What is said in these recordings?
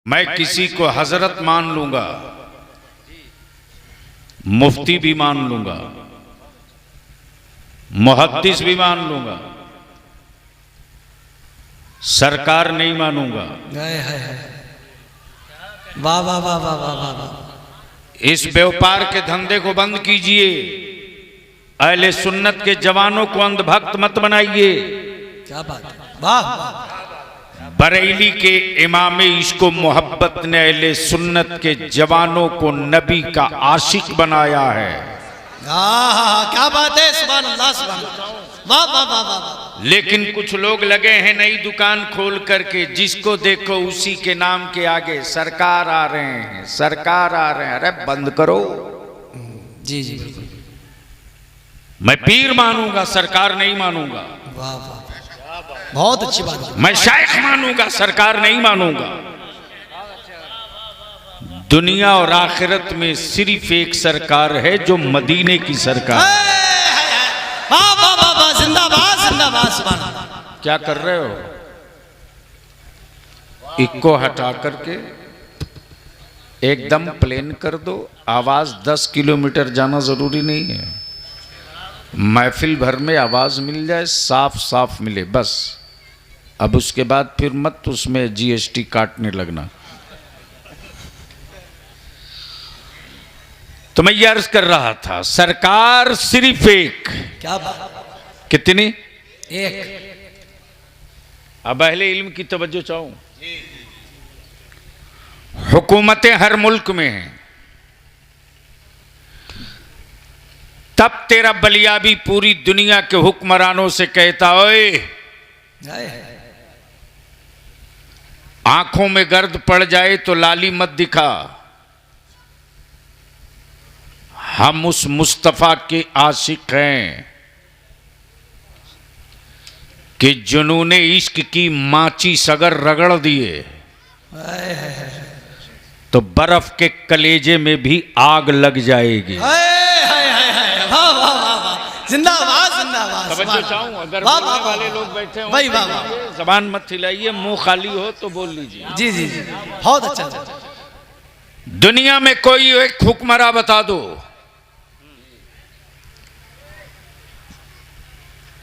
मैं किसी को हजरत मान लूंगा, मुफ्ती भी मान लूंगा, मुहद्दिस भी मान लूंगा, सरकार नहीं मानूंगा। वाह वाह वाह वाह वाह वाह वाह। इस व्यापार के धंधे को बंद कीजिए। अहले सुन्नत के जवानों को अंधभक्त मत बनाइए। क्या बात है, वाह। बरेली के इमाम इश्को मोहब्बत ने अहले सुन्नत के जवानों को नबी का आशिक बनाया है। क्या बात है, सुभान अल्लाह सुभान अल्लाह, वाह वाह वाह वाह। लेकिन कुछ लोग लगे हैं नई दुकान खोल करके, जिसको देखो उसी के नाम के आगे सरकार आ रहे हैं, सरकार आ रहे हैं। अरे बंद करो। जी जी बिल्कुल। मैं पीर मानूंगा, सरकार नहीं मानूंगा। वाह वाह, बहुत अच्छी बात है। मैं शाइख मानूंगा, सरकार नहीं मानूंगा। दुनिया और आखिरत में सिर्फ एक सरकार है, जो मदीने की सरकार है। वाह वाह वाह वाह, जिंदाबाद जिंदाबाद, सुभान अल्लाह। क्या कर रहे हो? इको हटा करके एकदम प्लेन कर दो। आवाज 10 किलोमीटर जाना जरूरी नहीं है। महफिल भर में आवाज मिल जाए, साफ साफ मिले बस। अब उसके बाद फिर मत उसमें जीएसटी काटने लगना। तो मैं ये अर्ज कर रहा था, सरकार सिर्फ एक। क्या बात, कितनी? एक। अब अहले इल्म की तवज्जो चाहूं। हुकूमतें हर मुल्क में हैं, तब तेरा बलियाबी पूरी दुनिया के हुक्मरानों से कहता, ओए आंखों में गर्द पड़ जाए तो लाली मत दिखा। हम उस मुस्तफा के आशिक हैं कि जुनूने इश्क की माचिस अगर रगड़ दिए तो बर्फ के कलेजे में भी आग लग जाएगी। जिंदाबाद जिंदाबाद। तवज्जो चाहूं, अगर बोलने वाले लोग बैठे हो भाई वाह, जबान मत हिलाइए, मुंह खाली हो तो बोल लीजिए। जी जी जी, बहुत अच्छा। दुनिया में कोई एक हुक्मरान बता दो,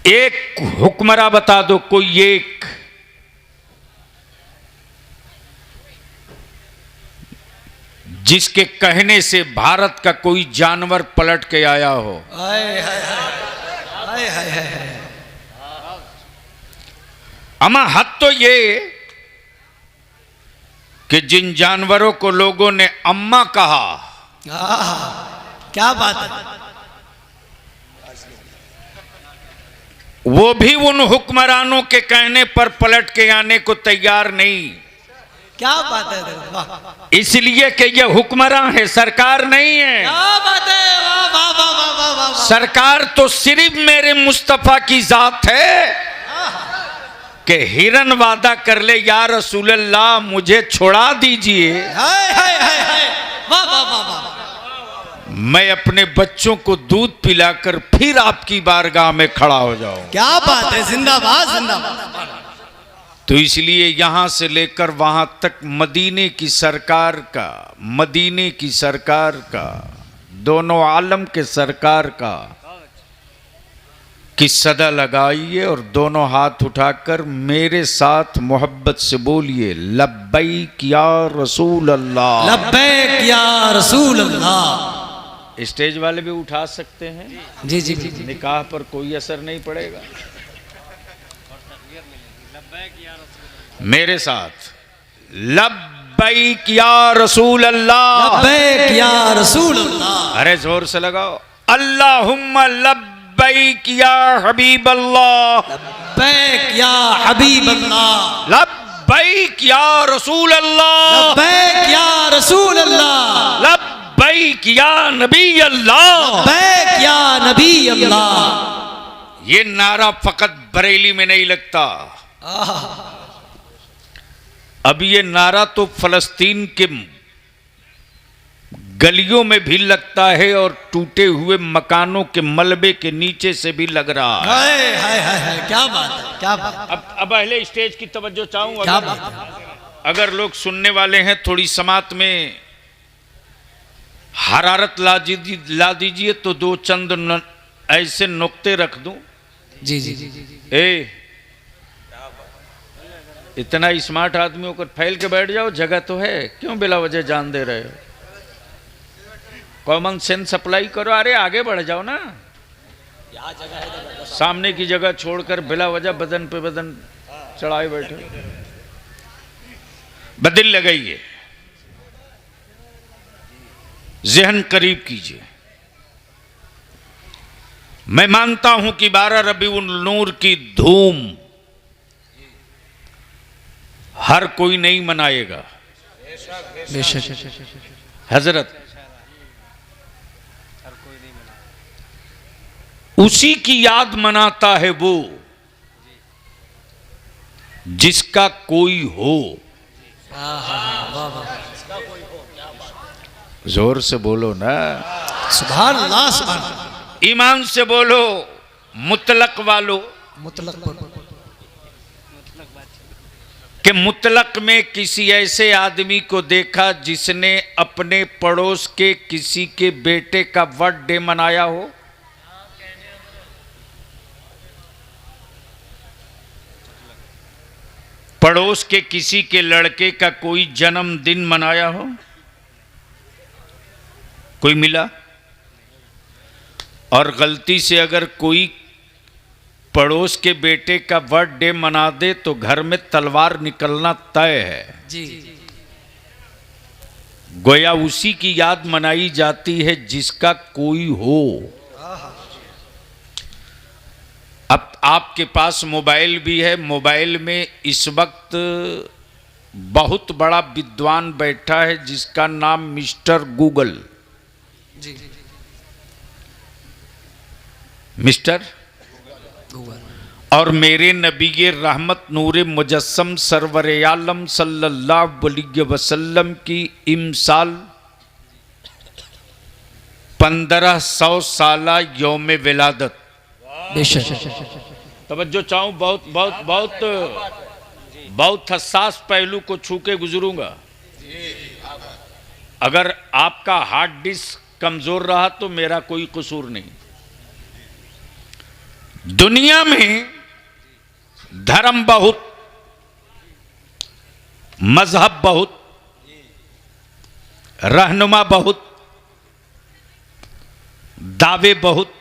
एक हुक्मरान बता दो, कोई एक जिसके कहने से भारत का कोई जानवर पलट के आया हो। अमा हद तो ये कि जिन जानवरों को लोगों ने अम्मा कहा, क्या बात है, वो भी उन हुक्मरानों के कहने पर पलट के आने को तैयार नहीं। क्या बात है, वाह। इसलिए कि ये हुक्मरान है, सरकार नहीं है। क्या बात है, वाह वाह वाह वाह वाह वाह। सरकार तो सिर्फ मेरे मुस्तफा की जात है कि हिरन वादा कर ले, या रसूल अल्लाह मुझे छोड़ा दीजिए, वाह वाह वाह वाह। मैं अपने बच्चों को दूध पिलाकर फिर आपकी बारगाह में खड़ा हो जाऊं। क्या बात है, जिंदाबाद जिंदाबाद। तो इसलिए यहां से लेकर वहां तक मदीने की सरकार का, मदीने की सरकार का, दोनों आलम के सरकार का की सदा लगाइए और दोनों हाथ उठाकर मेरे साथ मोहब्बत से बोलिए, लब्बैक या रसूल अल्लाह, लब्बैक या रसूल अल्लाह। स्टेज वाले भी उठा सकते हैं। जी जी जी। निकाह पर कोई असर नहीं पड़ेगा। मेरे साथ लब्बैक या रसूल अल्लाह, लब्बैक या रसूल अल्लाह। अरे जोर से लगाओ, अल्लाहुम्मा लब्बैक या हबीब अल्लाह, लब्बैक या हबीब अल्लाह, लब्बैक या रसूल अल्लाह, लब्बैक या रसूल अल्लाह, लब्बैक या नबी अल्लाह, लब्बैक या नबी अल्लाह। ये नारा फकत बरेली में नहीं लगता, अब ये नारा तो फलस्तीन के गलियों में भी लगता है और टूटे हुए मकानों के मलबे के नीचे से भी लग रहा है। क्या बात है, क्या बात। अब अहले स्टेज की तवज्जो चाहूं। क्या बात है, अगर लोग सुनने वाले हैं थोड़ी समात में हरारत ला दीजिए तो दो चंद ऐसे नुक्ते रख दूं। जी जी ए इतना स्मार्ट आदमी होकर फैल के बैठ जाओ, जगह तो है, क्यों बिला वजह जान दे रहे हो? कॉमन सेंस अप्लाई करो। अरे आगे बढ़ जाओ ना, सामने की जगह छोड़कर बिला वजह बदन पे बदन चढ़ाए बैठे। बदिल लगाइए, जहन करीब कीजिए। मैं मानता हूं कि 12 रबीउल नूर की धूम हर कोई नहीं मनाएगा। हजरत उसी की याद मनाता है वो जिसका कोई हो। जोर से बोलो ना, सुभान अल्लाह सुभान अल्लाह। ईमान से बोलो, मुतलक वालो। मुतलक कि मुतलक में किसी ऐसे आदमी को देखा जिसने अपने पड़ोस के किसी के बेटे का बर्थडे मनाया हो? पड़ोस के किसी के लड़के का कोई जन्मदिन मनाया हो? कोई मिला? और गलती से अगर कोई पड़ोस के बेटे का बर्थडे मना दे तो घर में तलवार निकलना तय है। जी गोया उसी की याद मनाई जाती है जिसका कोई हो। अब आपके पास मोबाइल भी है, मोबाइल में इस वक्त बहुत बड़ा विद्वान बैठा है जिसका नाम मिस्टर गूगल। जी मिस्टर और मेरे नबी रहमत नूर मुजस्सम सरवर आलम सल्लल्लाहु अलैहि वसल्लम की इमसाल 1500 साला यौम विलादत। तवज्जो चाहूं, बहुत बहुत बहुत बहुत हसास पहलू को छू के गुजरूंगा। अगर आपका हार्ड डिस्क कमजोर रहा तो मेरा कोई कसूर नहीं। दुनिया में धर्म बहुत, मजहब बहुत, रहनुमा बहुत, दावे बहुत,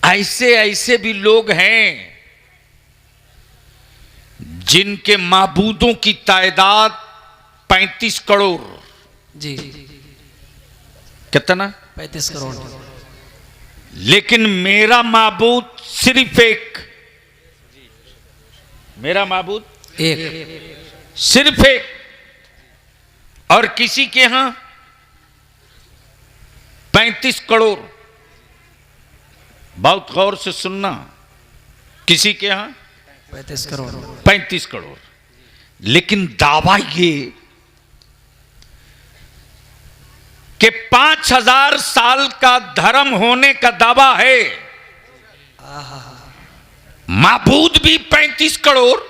ऐसे ऐसे भी लोग हैं जिनके माबूदों की तादाद 35 करोड़। जी कितना? 35 करोड़। लेकिन मेरा माबूद सिर्फ एक, मेरा माबूद एक, सिर्फ एक। और किसी के यहां 35 करोड़। बहुत गौर से सुनना, किसी के यहां 35 करोड़। 35 करोड़। लेकिन दावा ये कि 5000 साल का धर्म होने का दावा है। माबूद भी 35 करोड़,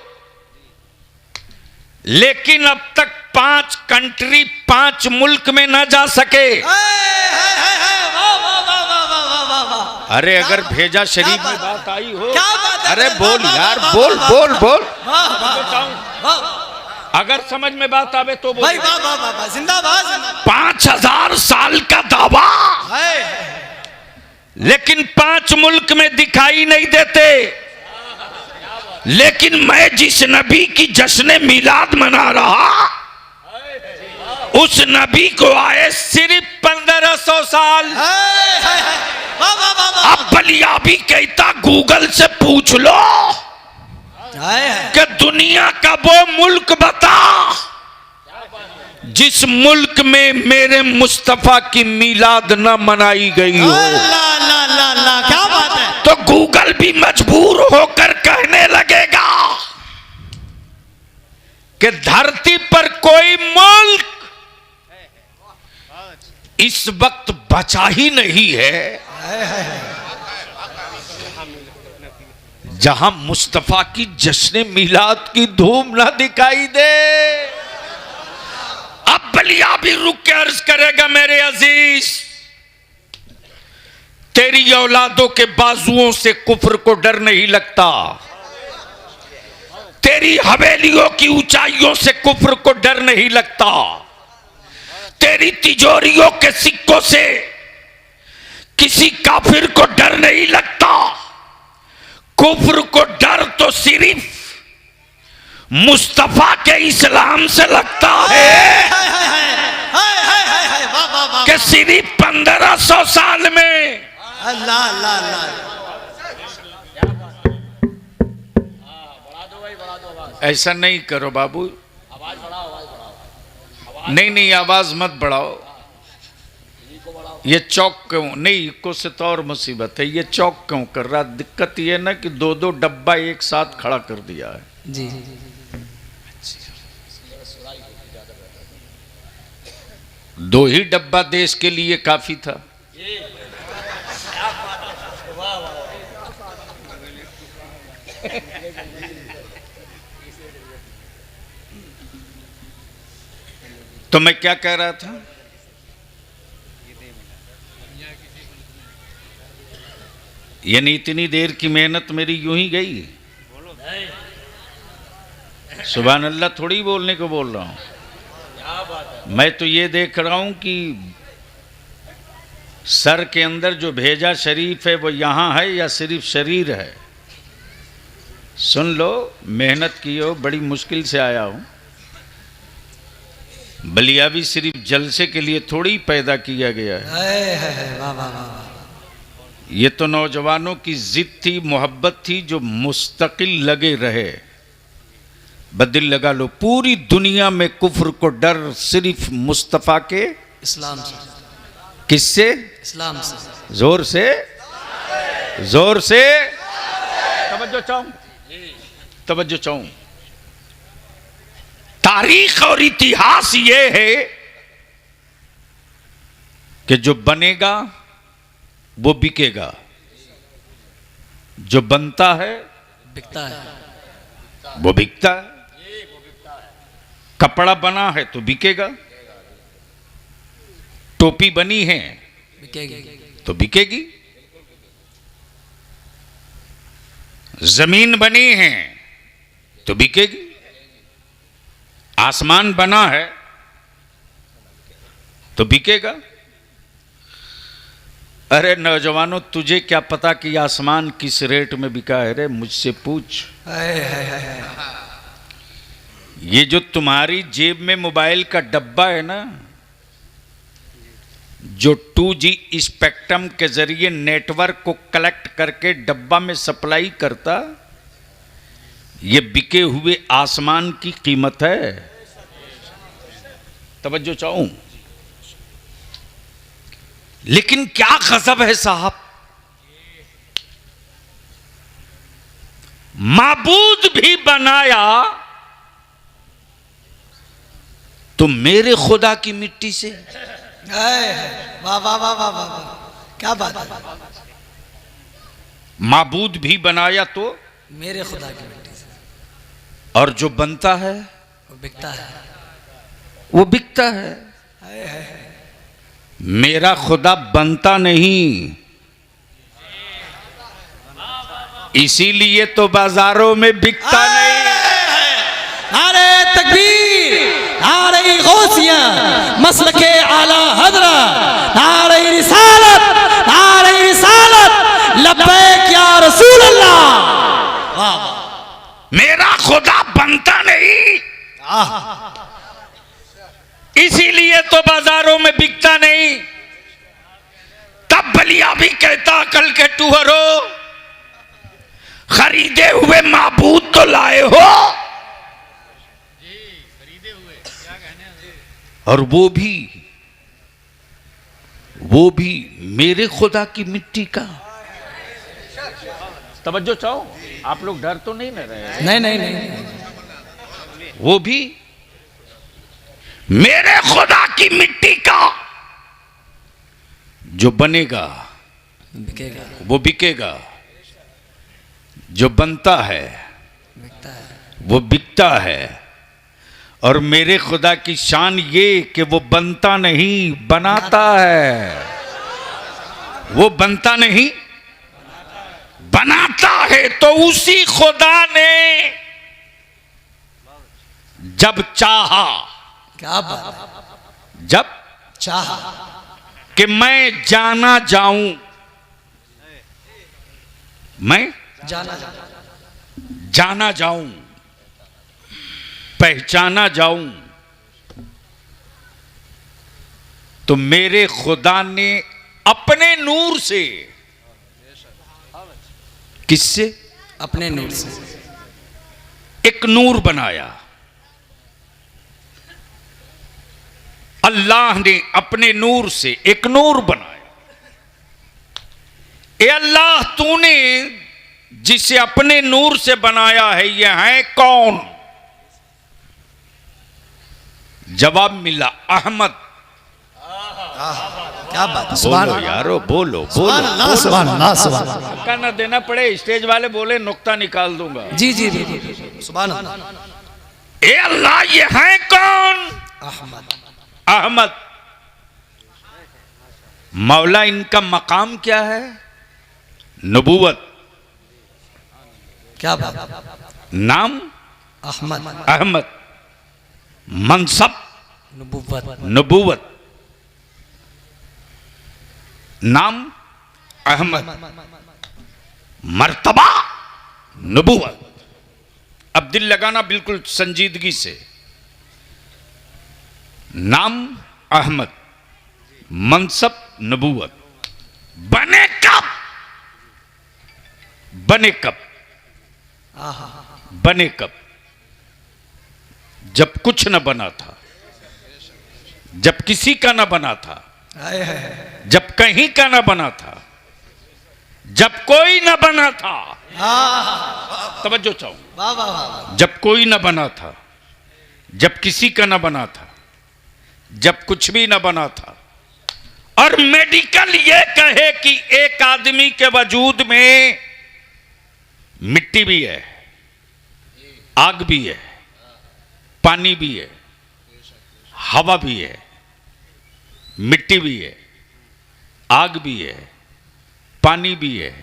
लेकिन अब तक 5 कंट्री 5 मुल्क में न जा सके। अरे अगर भेजा शरीफ में बात आई हो, अरे बोल यार, बोल बोल बोल। अगर समझ में बात आवे तो बोल। जिंदाबाद। 5000 साल का दावा, लेकिन 5 मुल्क में दिखाई नहीं देते। लेकिन मैं जिस नबी की जश्न मिलाद मना रहा, उस नबी को आए सिर्फ 1500 साल। अब बलियाबी कहता गूगल से पूछ लो कि दुनिया का वो मुल्क बता जिस मुल्क में मेरे मुस्तफा की मिलाद न मनाई गई हो। क्या बात है। तो गूगल भी मजबूर होकर कहने लगेगा कि धरती पर कोई मुल्क इस वक्त बचा ही नहीं है जहां मुस्तफा की जश्न मिलाद की धूम ना दिखाई दे। अब बलिया भी रुक के अर्ज करेगा, मेरे अजीज तेरी औलादों के बाजुओं से कुफ्र को डर नहीं लगता, तेरी हवेलियों की ऊंचाइयों से कुफ्र को डर नहीं लगता, तेरी तिजोरियों के सिक्कों से किसी काफिर को डर नहीं लगता। कुफ्र को डर तो सिर्फ मुस्तफा के इस्लाम से लगता है कि सिर्फ 1500 साल में अल्लाह अल्लाह अल्लाह। ऐसा नहीं करो बाबू, नहीं नहीं आवाज मत बढ़ाओ। ये चौक क्यों नहीं, को से तो और मुसीबत है, ये चौक क्यों कर रहा? दिक्कत ये ना कि दो दो डब्बा एक साथ खड़ा कर दिया है जी। दो ही डब्बा देश के लिए काफी था। तो मैं क्या कह रहा था? यानी इतनी देर की मेहनत मेरी यूं ही गई। सुभान अल्लाह थोड़ी बोलने को बोल रहा हूं, मैं तो ये देख रहा हूं कि सर के अंदर जो भेजा शरीफ है वो यहां है या सिर्फ शरीर है। सुन लो, मेहनत की हो, बड़ी मुश्किल से आया हूं। बलिया भी सिर्फ जलसे के लिए थोड़ी पैदा किया गया है। वाह वाह वाह। ये तो नौजवानों की जिद थी, मोहब्बत थी, जो मुस्तकिल लगे रहे। बदिल लगा लो, पूरी दुनिया में कुफ्र को डर सिर्फ मुस्तफा के इस्लाम से। किससे? इस्लाम से। जोर से, जोर से तवज्जो चाहूं, तवज्जो चाहूं। तारीख और इतिहास ये है कि जो बनेगा वो बिकेगा, जो बनता है बिकता है, वो बिकता है। कपड़ा बना है तो बिकेगा, टोपी बनी है बिकेगी तो बिकेगी, जमीन बनी है तो बिकेगी, आसमान बना है तो बिकेगा। अरे नौजवानों, तुझे क्या पता कि आसमान किस रेट में बिका है? रे मुझसे पूछ। ये जो तुम्हारी जेब में मोबाइल का डब्बा है ना, जो 2G स्पेक्ट्रम के जरिए नेटवर्क को कलेक्ट करके डब्बा में सप्लाई करता, ये बिके हुए आसमान की कीमत है। तवज्जो चाहूं। लेकिन क्या गजब है साहब, माबूद भी बनाया तो मेरे खुदा की मिट्टी से। वाह वाह वाह वाह वाह, क्या बात है। माबूद भी बनाया तो मेरे खुदा की मिट्टी से, और जो बनता है वो बिकता है, वो बिकता है। मेरा खुदा बनता नहीं, इसीलिए तो बाजारों में बिकता नहीं। नारे तकबीर, नारे गौसिया, मसलके आला हजरा, नारे रिसालत, नारे रिसालत, लब्बैक या रसूल अल्लाह। मेरा खुदा बनता नहीं, इसीलिए तो बाजारों में बिकता नहीं। तब बलिया भी कहता, कल के टूहरो खरीदे हुए माबूद तो लाए हो, और वो भी मेरे खुदा की मिट्टी का। तवज्जो चाहो, आप लोग डर तो नहीं न रहे? नहीं नहीं नहीं, वो भी मेरे खुदा की मिट्टी का, जो बनेगा बिकेगा, वो बिकेगा, जो बनता है बिकता है। वो बिकता है। और मेरे खुदा की शान ये कि वो बनता नहीं बनाता है। वो बनता नहीं बनाता है। तो उसी खुदा ने जब चाहा, क्या बात है। जब चाह कि मैं जाना जाऊं, मैं जाना जाऊं, पहचाना जाऊं, तो मेरे खुदा ने अपने नूर से, किससे? अपने नूर से एक नूर बनाया। अल्लाह ने अपने नूर से एक नूर बनाया। ए अल्लाह, तूने जिसे अपने नूर से बनाया है, यह है कौन? जवाब मिला, अहमद। क्या बात है। बोलो यारो, बोलो बोलो, सुभान अल्लाह, सुभान अल्लाह, सुभान अल्लाह। धक्का ना देना पड़े, स्टेज वाले बोले नुक्ता निकाल दूंगा। जी जी जी जी, सुभान अल्लाह। ए अल्लाह, ये है कौन? अहमद। अहमद। मौला, इनका मकाम क्या है? नबूवत। क्या बात है। नाम अहमद। अहमद। मनसब नबुव्वत। नबूवत। नाम अहमद, मर्तबा नबूवत। अब दिल लगाना बिल्कुल संजीदगी से। नाम अहमद, मनसब नबूवत। बने कब? बने कब? बने कब? जब कुछ न बना था, जब किसी का न बना था, जब कहीं का न बना था, जब कोई न बना था। तवज्जो चाहूं। वाह वाह वाह। जब कोई न बना था, जब किसी का न बना था, जब कुछ भी न बना था। और मेडिकल ये कहे कि एक आदमी के वजूद में मिट्टी भी है, आग भी है, पानी भी है, हवा भी है, मिट्टी भी है, आग भी है, पानी भी है,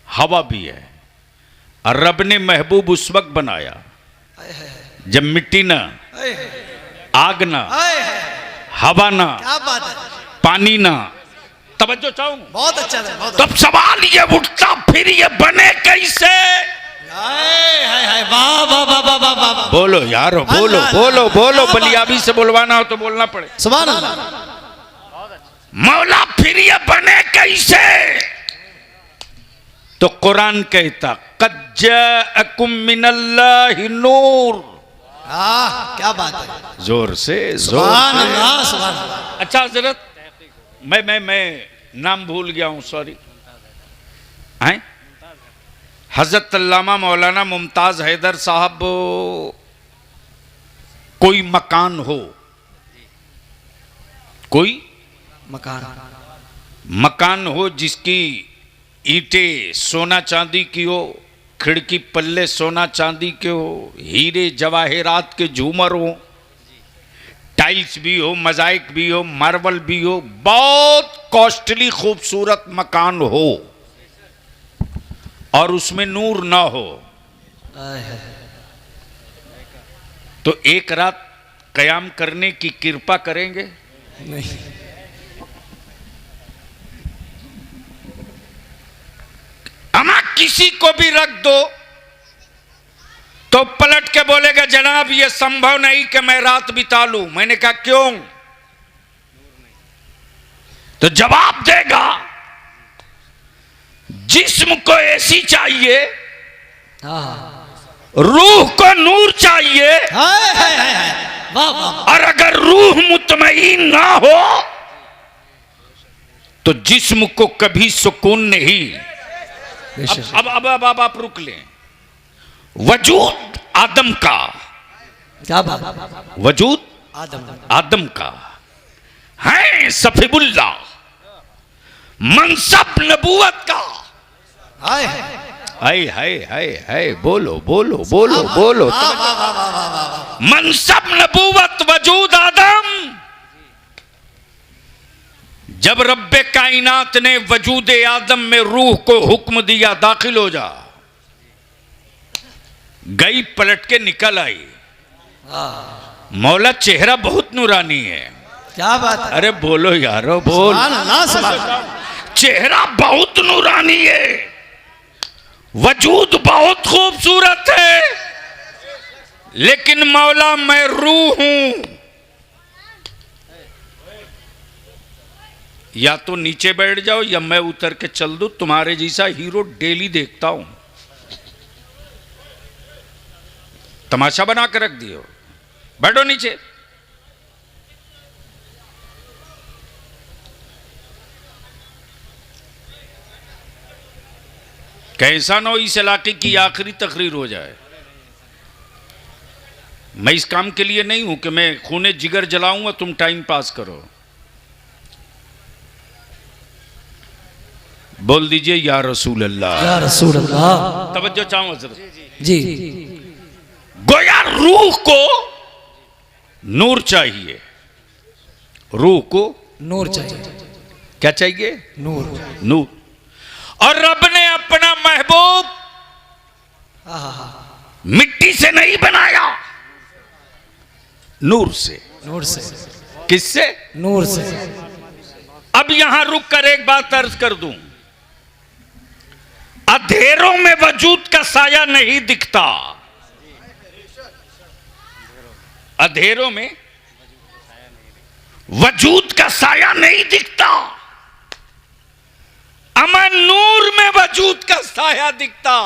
हवा भी है। और रब ने महबूब उस वक्त बनाया जब मिट्टी ना, आग ना, हवा ना, क्या बात है। पानी ना। तवज्जो चाहूं। बहुत अच्छा है, बहुत तब सवाल ये उठता, फिर ये बने कैसे? वाह वाह वाह वाह वाह वाह। बोलो यारो, बोलो बोलो बोलो। बलियाबी से बुलवाना हो तो बोलना पड़े। सुभान अल्लाह। मौला, फिर ये बने कैसे? तो कुरान कहता, क़द जाअकुम मिनल्लाहि नूर। क्या बात है। जोर से, जोर सुभान से। अल्लाह, सुभान अल्लाह। अच्छा हजरत, मैं नाम भूल गया हूं, सॉरी। हैं? हजरत अल्लामा मौलाना मुमताज हैदर साहब, कोई मकान हो, कोई मकान हो जिसकी ईंटें सोना चांदी की हो, खिड़की पल्ले सोना चांदी के हो, हीरे जवाहरात के झूमर हो, टाइल्स भी हो, मोज़ाइक भी हो, मार्बल भी हो, बहुत कॉस्टली खूबसूरत मकान हो, और उसमें नूर ना हो, तो एक रात कयाम करने की कृपा करेंगे? नहीं। अमा किसी को भी रख दो तो पलट के बोलेगा, जनाब ये संभव नहीं कि मैं रात बिता लूं। मैंने कहा क्यों? तो जवाब देगा, जिस्म को एसी चाहिए, रूह को नूर चाहिए, वाह वाह। और अगर रूह मुतमईन ना हो तो जिस्म को कभी सुकून नहीं। अब आप रुक लें। वजूद आदम का, क्या बात। वजूद आदम। आदम का है, सफीबुल्लाह, मनसब नबूवत का, हाय हाय हाय हाय, बोलो बोलो बोलो बोलो। मनसब नबूवत वजूद आदम, जब रब्बे कायनात ने वजूद आदम में रूह को हुक्म दिया दाखिल हो जा, गई पलट के निकल आई। मौला चेहरा बहुत नूरानी है। क्या बात है? अरे बोलो यारो बोल। सुभान अल्लाह, सुभान अल्लाह। चेहरा बहुत नूरानी है, वजूद बहुत खूबसूरत है, लेकिन मौला मैं रूह हूं। या तो नीचे बैठ जाओ या मैं उतर के चल दूं, तुम्हारे जैसा हीरो डेली देखता हूं। तमाशा बना कर रख दियो, बैठो नीचे। कैसा ना हो इस इलाके की आखिरी तकरीर हो जाए। मैं इस काम के लिए नहीं हूं कि मैं खूने जिगर जलाऊंगा, तुम टाइम पास करो। बोल दीजिए या रसूल अल्लाह, या रसूल अल्लाह। तवज्जो चाहूं हजरत जी। गोया रूह को नूर चाहिए, रूह को नूर चाहिए। क्या चाहिए? नूर। नूर। और रब ने अपना महबूब मिट्टी से नहीं बनाया, नूर से। नूर से। किससे? नूर से। अब यहां रुक कर एक बात अर्ज कर दूं, अंधेरों में वजूद का साया नहीं दिखता। अंधेरों में वजूद का साया नहीं दिखता, अमन नूर में वजूद का साया दिखता।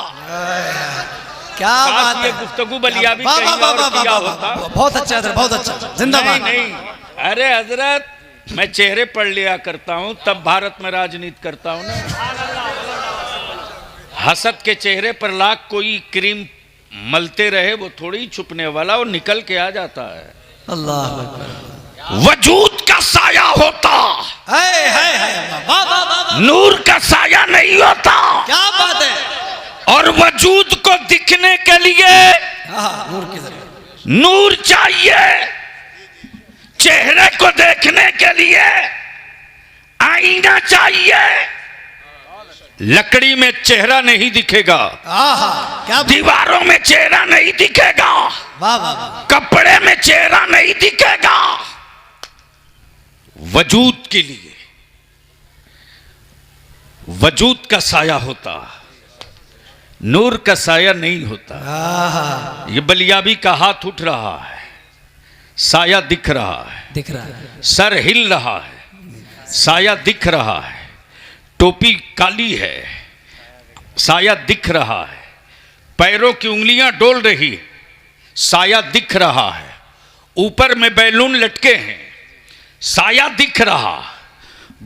क्या बात है? ये गुफ्तगू बलिया भी कहीं और किया होता। बहुत अच्छा हजरत, बहुत अच्छा। जिंदाबाद। नहीं, अरे हजरत मैं चेहरे पढ़ लिया करता हूं, तब भारत में राजनीति करता हूं ना। हसद के चेहरे पर लाख कोई क्रीम मलते रहे, वो थोड़ी ही छुपने वाला, वो निकल के आ जाता है। अल्लाह। वजूद का साया होता, नूर का साया नहीं होता। क्या बात है? और वजूद को दिखने के लिए नूर की जरूरत। नूर चाहिए, चेहरे को देखने के लिए आईना चाहिए। लकड़ी में चेहरा नहीं दिखेगा, क्या दीवारों में चेहरा नहीं दिखेगा, वाह वाह। कपड़े में चेहरा नहीं दिखेगा। वजूद के लिए वजूद का साया होता, नूर का साया नहीं होता। ये बलियाबी का हाथ उठ रहा है, साया दिख रहा है, दिख रहा है। सर हिल रहा है, साया दिख रहा है। टोपी काली है, साया दिख रहा है। पैरों की उंगलियां डोल रही, साया दिख रहा है। ऊपर में बैलून लटके हैं, साया दिख रहा।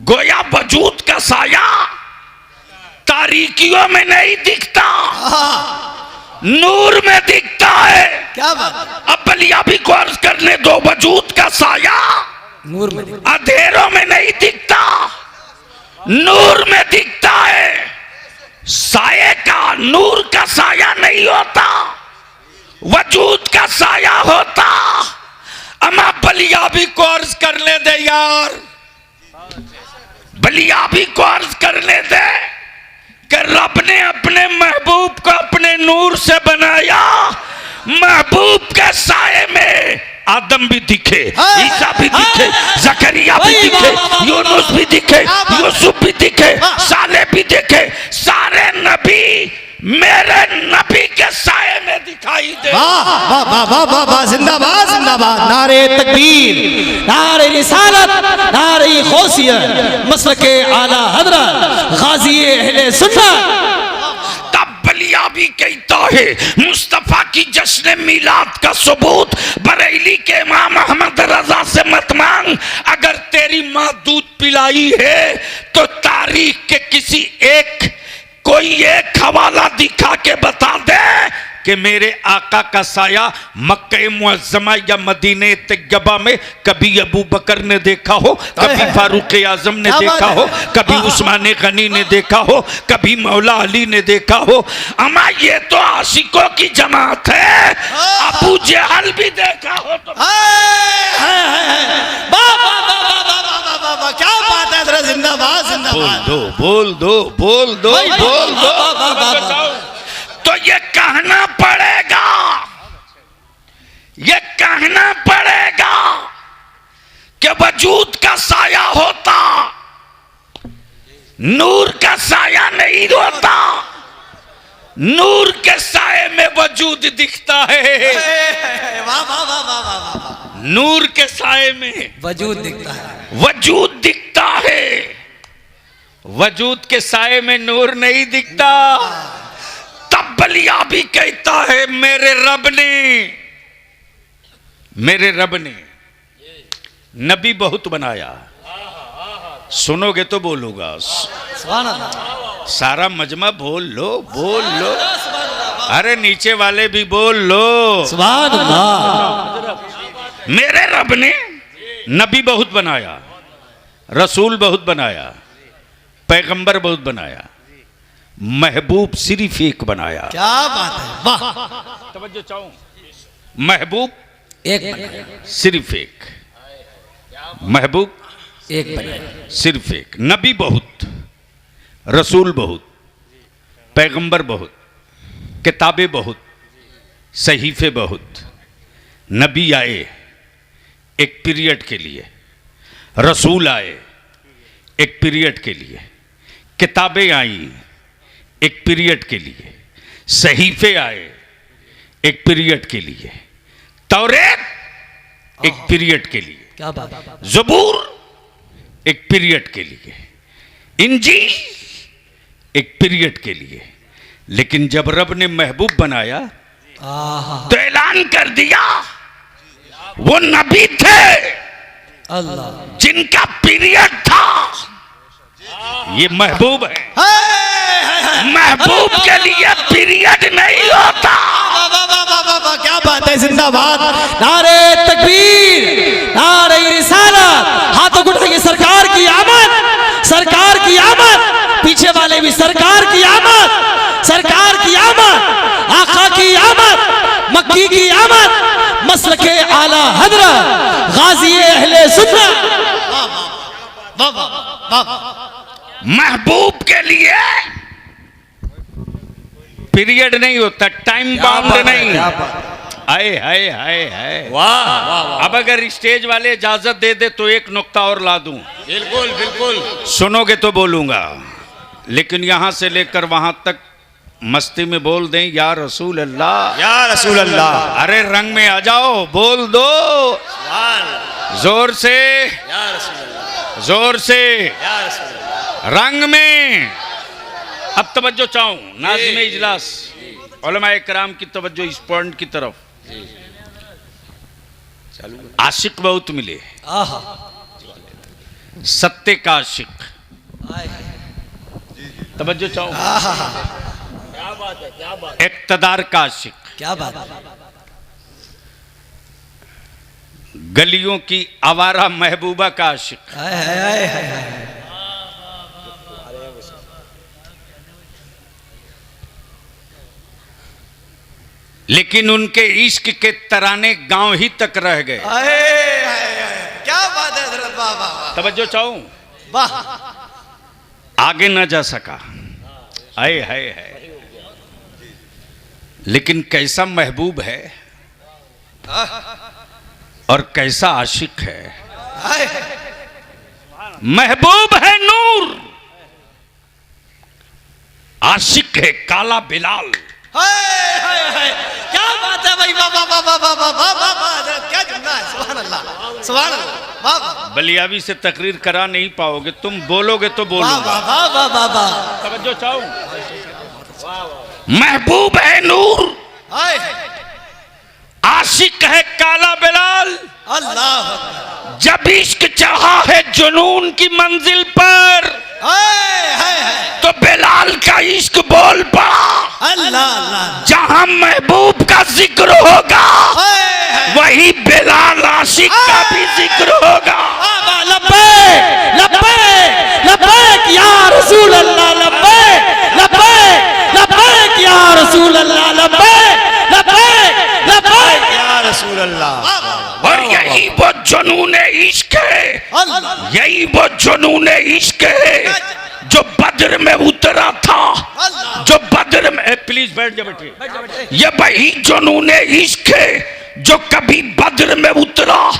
गोया वजूद का साया तारीकियों में नहीं दिखता, नूर में दिखता है। क्या बात? अब बलियाबी को अर्ज करने दो, वजूद का साया नूर में अंधेरों में नहीं दिखता, नूर में दिखता है। साये का, नूर का साया नहीं होता, वजूद का साया होता। अमा बलियाबी को अर्ज करने दे यार, बलियाबी को अर्ज करने दे कि रब ने अपने महबूब को अपने नूर से बनाया। महबूब के साये में आदम भी दिखे, ईसा भी दिखे, जकरिया भी दिखे, यूनुस भी दिखे, यूसुफ भी दिखे, साले भी दिखे। सारे नबी मेरे नबी के साये में दिखाई दे। वाह वाह वाह वाह वाह वाह। जिंदाबाद जिंदाबाद। नारे तकबीर, नारे रिसालत, नारे गौसियत, मसलके आला हजरत गाजी अहले सुन्नत। बलियाबी कहता है मुस्तफा की जश्न मिलाद का सबूत बरेली के इमाम अहमद रजा से मत मांग। अगर तेरी माँ दूध पिलाई है तो तारीख के किसी एक कोई एक हवाला दिखा के बता दे कि मेरे आका का साया मक्का मुअज्जमा या मदीने तैयबा में कभी अबू बकर ने देखा हो, कभी फारूक आजम ने देखा हो, कभी उस्मान गनी ने देखा हो, कभी मौला अली ने देखा हो। अमा ये तो आशिकों की जमात है, अबू जहल भी देखा हो तो। क्या बात है, जिंदाबाद जिंदाबाद। बोल दो बोल दो बोल दो। तो ये कहना पड़ेगा, ये कहना पड़ेगा कि वजूद का साया होता, नूर का साया नहीं होता। नूर के साये में वजूद दिखता है। वाह वाह वाह वाह वाह। नूर के साये में वजूद दिखता है, वजूद दिखता है। वजूद के साये में नूर नहीं दिखता। तब बलिया भी कहता है मेरे रब ने नबी बहुत बनाया। सुनोगे तो बोलूंगा। सुभान अल्लाह। सारा मजमा बोल लो बोल लो। अरे नीचे वाले भी बोल लो सुभान अल्लाह। मेरे रब ने नबी बहुत बनाया, रसूल बहुत बनाया, पैगंबर बहुत बनाया, महबूब सिर्फ एक बनाया। क्या बात है, वाह। तवज्जो चाहूं, महबूब एक सिर्फ एक, महबूब एक बने। सिर्फ एक। नबी बहुत, रसूल बहुत, पैगंबर बहुत, किताबें बहुत, सहीफे बहुत। नबी आए एक पीरियड के लिए, रसूल आए एक पीरियड के लिए, किताबें आई एक पीरियड के लिए, सहीफे आए एक पीरियड के लिए, तौरेत एक पीरियड के लिए, क्या बात है, ज़बूर एक पीरियड के लिए, इंजील एक पीरियड के लिए। लेकिन जब रब ने महबूब बनाया तो ऐलान कर दिया वो नबी थे अल्लाह जिनका पीरियड था, ये महबूब है। महबूब के लिए पीरियड नहीं होता। क्या बात है, जिंदाबाद। नारे तकबीर, नारे रिसालत। हाथों को उठाइए, सरकार की आमद, सरकार की आमद। पीछे वाले भी सरकार की आमद, सरकार की आमद, आका की आमद, मक्की की आमद, मसलके आला हजरत गाजी अहले सुन्नत। महबूब के लिए पीरियड नहीं होता, टाइम बाउंड नहीं। आए हाय हाय हाय, वाह। अब अगर स्टेज वाले इजाजत दे दे तो एक नुक्ता और ला दूं। बिल्कुल बिल्कुल, सुनोगे तो बोलूंगा, लेकिन यहां से लेकर वहां तक मस्ती में बोल दें या रसूल अल्लाह, या रसूल अल्लाह। अरे रंग में आ जाओ, बोल दो जोर से, जोर से रंग में। अब तवज्जो चाहूं, नाज़िम इजलास, उलमाए किराम की तवज्जो इस पॉइंट की तरफ। आशिक बहुत मिले, सत्य का आशिक, तवज्जो चाहूं, इक़्तिदार का आशिक, क्या बात है, गलियों की आवारा महबूबा का आशिक। लेकिन उनके इश्क के तराने गांव ही तक रह गए। क्या बात है हज़रत, वाह वाह। तवज्जो चाहूं, वाह। आगे न जा सका, आए हाय है। लेकिन कैसा महबूब है और कैसा आशिक है। महबूब है नूर, आशिक है काला बिलाल। क्या बात है भाई, वाह वाह वाह वाह वाह वाह वाह वाह, क्या जुमला है, सुभान अल्लाह सुभान अल्लाह, वाह वाह। बलियावी से तकरीर करा नहीं पाओगे, तुम बोलोगे तो बोलूंगा। वाह वाह वाह वाह वाह। तवज्जो चाहूं, महबूब है नूर, आशिक है काला बिलाल। अल्लाह, जब इश्क चढ़ा है जुनून की मंजिल पर तो बिलाल का इश्क बोल पड़ा। अल्लाह अल्लाह। जहां महबूब का जिक्र होगा वही बिलाल आशिक का भी जिक्र होगा। लब्बैक लब्बैक लब्बैक या रसूल अल्लाह, लब्बैक लब्बैक लब्बैक या रसूल अल्लाह, लब्बैक लब्बैक लब्बैक या रसूल अल्लाह। और यही वो जुनून इश्क है, यही वो जुनून इश्क है जो बद्र में उतरा था, जो बद्र में, प्लीज बैठ जा बेटे, ये वही जुनून इश्क है जो कभी बद्र में उतरा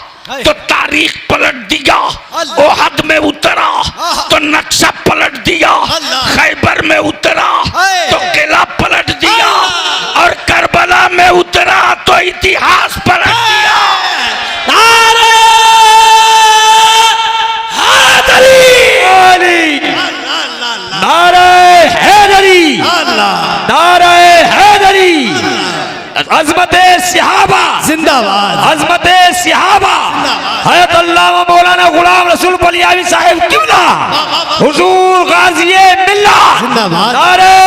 तो तारीख पलट दिया, ओहद में उतरा तो नक्शा पलट दिया, खैबर में उतरा तो किला पलट दिया, और करबला में उतरा तो इतिहास पलट दिया। नारे हैदरी, नारे हैदरी, नारे हैदरी, अज़मते सिहाबा जिंदाबाद, अज़मते सिहाबा, हयत अल्लामा मौलाना गुलाम रसूल बलियावी साहिब किबला, हुजूर गाज़िए मिल्लत जिंदाबाद, नारे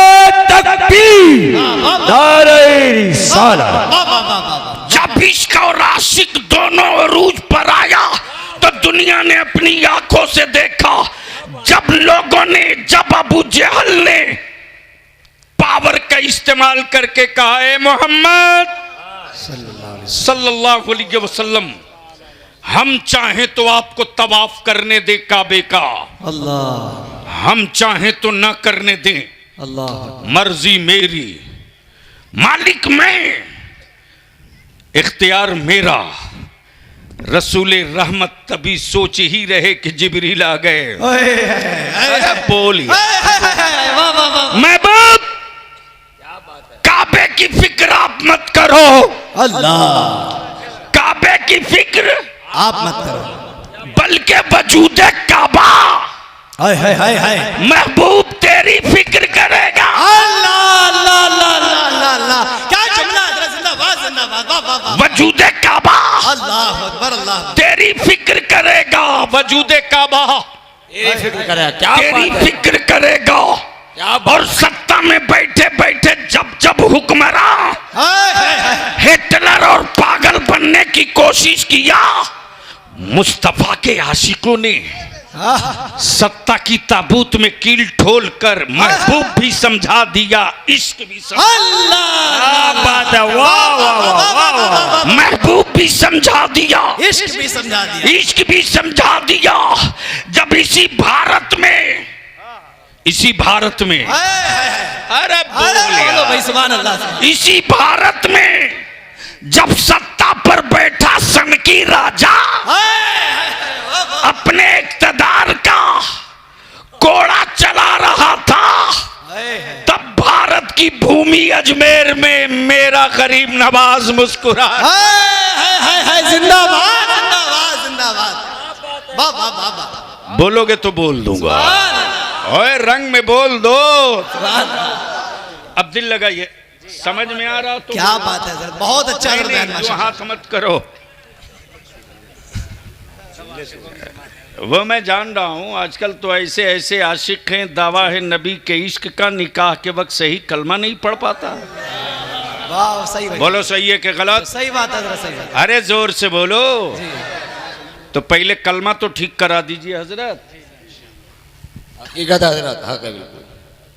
तकबीर, नारे रिसालत। जब इश्क और आशिक दोनों अरूज पर आया तो दुनिया ने अपनी आंखों से देखा, जब लोगों ने, जब अबू जहल ने पावर का इस्तेमाल करके कहा, है मोहम्मद सल्लल्लाहु अलैहि वसल्लम, हम चाहें तो आपको तवाफ करने दे काबे का, अल्लाह, हम चाहें तो ना करने दें, अल्लाह, मर्जी मेरी, मालिक मैं, इख्तियार मेरा। रसूले रहमत तभी सोच ही रहे कि जिब्रील आ गए। बोलिए महबूब, काबे की फिक्र आप मत करो, अल्लाह, काबे की फिक्र आप मत करो, बल्कि वजूद काबा हाय हाय हाय हाय, महबूब तेरी फिक्र करेगा। अल्लाह अल्लाह अल्लाह अल्लाह अल्लाह, क्या जुमला है, जिंदाबाद जिंदाबाद, वाह वाह वाह, वजूद काबा अल्लाह अकबर, अल्लाह तेरी फिक्र करेगा, वजूद काबा तेरी फिक्र करे, क्या तेरी फिक्र करेगा। और सत्ता में बैठे बैठे जब जब हुक्मरान हिटलर और पागल बनने की कोशिश किया, मुस्तफा के आशिकों ने सत्ता की ताबूत में कील ठोल कर महबूब भी समझा दिया, इश्क भी समझा, अल्लाह, बात है, वाह वाह वाह वाह, महबूब भी समझा दिया, इश्क भी समझा दिया, इश्क भी समझा दिया। जब इसी भारत में, इसी भारत में, अरे बोलो भाई सुभान अल्लाह, इसी भारत में जब सत्ता पर बैठा सनकी राजा अपने इक़्तिदार का कोड़ा चला रहा था, तब भारत की भूमि अजमेर में मेरा गरीब नवाज मुस्कुरा, जिंदाबाद जिंदाबाद जिंदाबाद, वाह वाह वाह वाह, बोलोगे तो बोल दूंगा, ओए रंग में बोल दो। अब दिल लगाइए, समझ में आ रहा तो क्या बात है सर, बहुत अच्छा नहीं, बयान, जो माशाअल्लाह, हाथ मत करो, वो मैं जान रहा हूँ। आजकल तो ऐसे ऐसे आशिक हैं, दावा है नबी के इश्क का, निकाह के वक्त सही कलमा नहीं पढ़ पाता। वाह सही भाई, बोलो सही है कि गलत? सही बात है, जरा सही बात, अरे जोर से बोलो। तो पहले कलमा तो ठीक करा दीजिए हजरत। हकीकत है हजरत, हाँ बिल्कुल।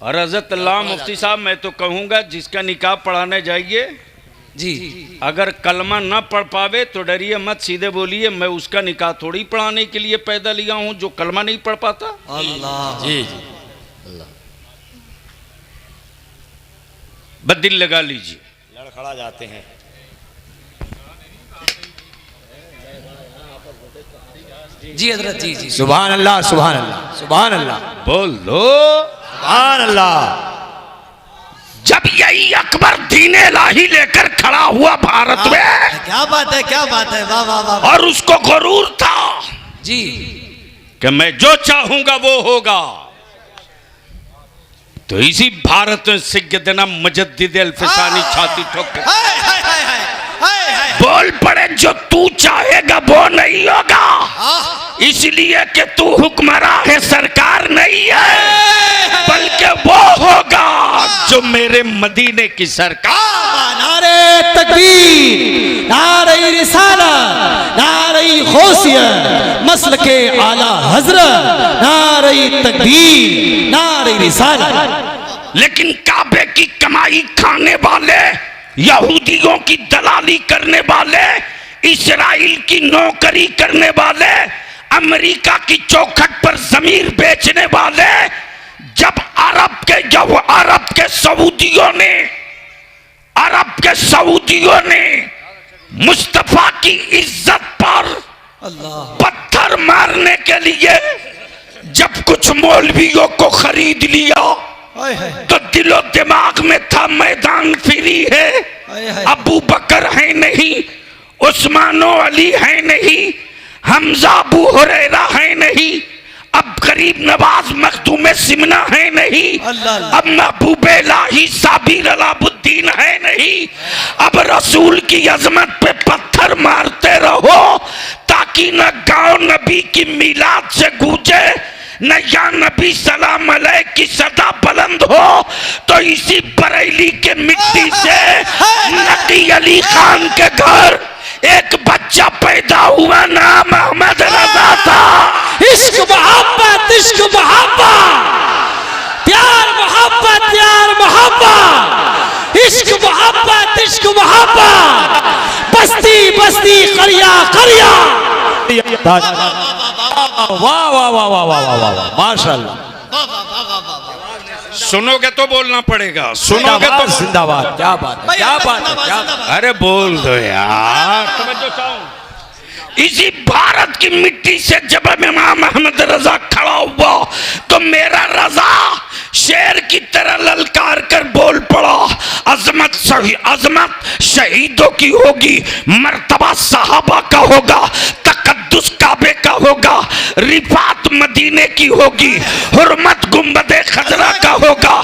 और हजरत अल्लाह मुफ्ती साहब, मैं तो कहूँगा जिसका निकाह पढ़ाने जाइए, जी, अगर कलमा न पढ़ पावे तो डरिए मत, सीधे बोलिए मैं उसका निकाह थोड़ी पढ़ाने के लिए पैदा लिया हूँ जो कलमा नहीं पढ़ पाता। अल्लाह, जी जी, अल्लाह, बस दिल लगा लीजिए। लड़खड़ा जाते हैं। जी हजरत, जी जी, सुभान अल्लाह, सुभान अल्लाह, सुभान अल्लाह, बोल दो सुभान अल्लाह। जब यही अकबर दीन इलाही लेकर खड़ा हुआ भारत में, क्या बात है, क्या बात है, वाह वाह वाह, और उसको गुरूर था जी, कि मैं जो चाहूंगा वो होगा, तो इसी भारत में सैयदना मुजद्दिद अल-फिसानी छाती ठोक के बोल पड़े, जो तू चाहेगा वो नहीं होगा, इसलिए कि तू हुक्मरान है, सरकार नहीं है, बल्कि वो होगा जो मेरे मदीने की सरकार। नारे तकबीर, नारे रिसालत, नारे गौसियत, मसलके आला हजरत, नारे तकबीर, नारे रिसालत। लेकिन काबे की कमाई खाने वाले, यहूदियों की दलाली करने वाले, इस्राइल की नौकरी करने वाले, अमेरिका की चौखट पर जमीन बेचने वाले, जब अरब के सऊदियों ने मुस्तफा की इज्जत पर पत्थर मारने के लिए जब कुछ मौलवियों को खरीद लिया तो दिलो दिमाग में था मैदान फ्री है, अबू बकर है नहीं, उस्मानो अली है नहीं, हमजा अबू हुरैरा है नहीं, अब गरीब नवाज मखदूम सिमना है नहीं, अब महबूबे लाही साबिर अलाउद्दीन है नहीं। अब रसूल की अजमत पे पत्थर मारते रहो ताकि न गांव नबी की मिलाद से गूंजे, न या नबी सलाम अलैह की सदा बुलंद हो। तो इसी बरेली के मिट्टी से नकी अली खान के घर एक बच्चा पैदा हुआ, नाम अहमद रजा था। इश्क मोहब्बत, इश्क मोहब्बत, प्यार मोहब्बत, प्यार मोहब्बत, इश्क मोहब्बत, इश्क मोहब्बत, बस्ती बस्ती करिया करिया। वाह वाह वाह वाह वाह वाह वाह वाह, माशाल्लाह। सुनोगे तो बोलना पड़ेगा, सुनोगे तो जिंदाबाद। क्या बात है, क्या बात है, क्या बात है। अरे बोल दो यार। इसी भारत की मिट्टी से जब इमाम अहमद रजा खड़ा हुआ तो मेरा रजा शेर की तरह ललकार कर बोल पड़ा, अजमत शहीदों की होगी, मर्तबा सहाबा का होगा, तकद्दुस काबे का होगा, रिफात मदीने की होगी, हुर्मत गुंबदे खजरा का होगा,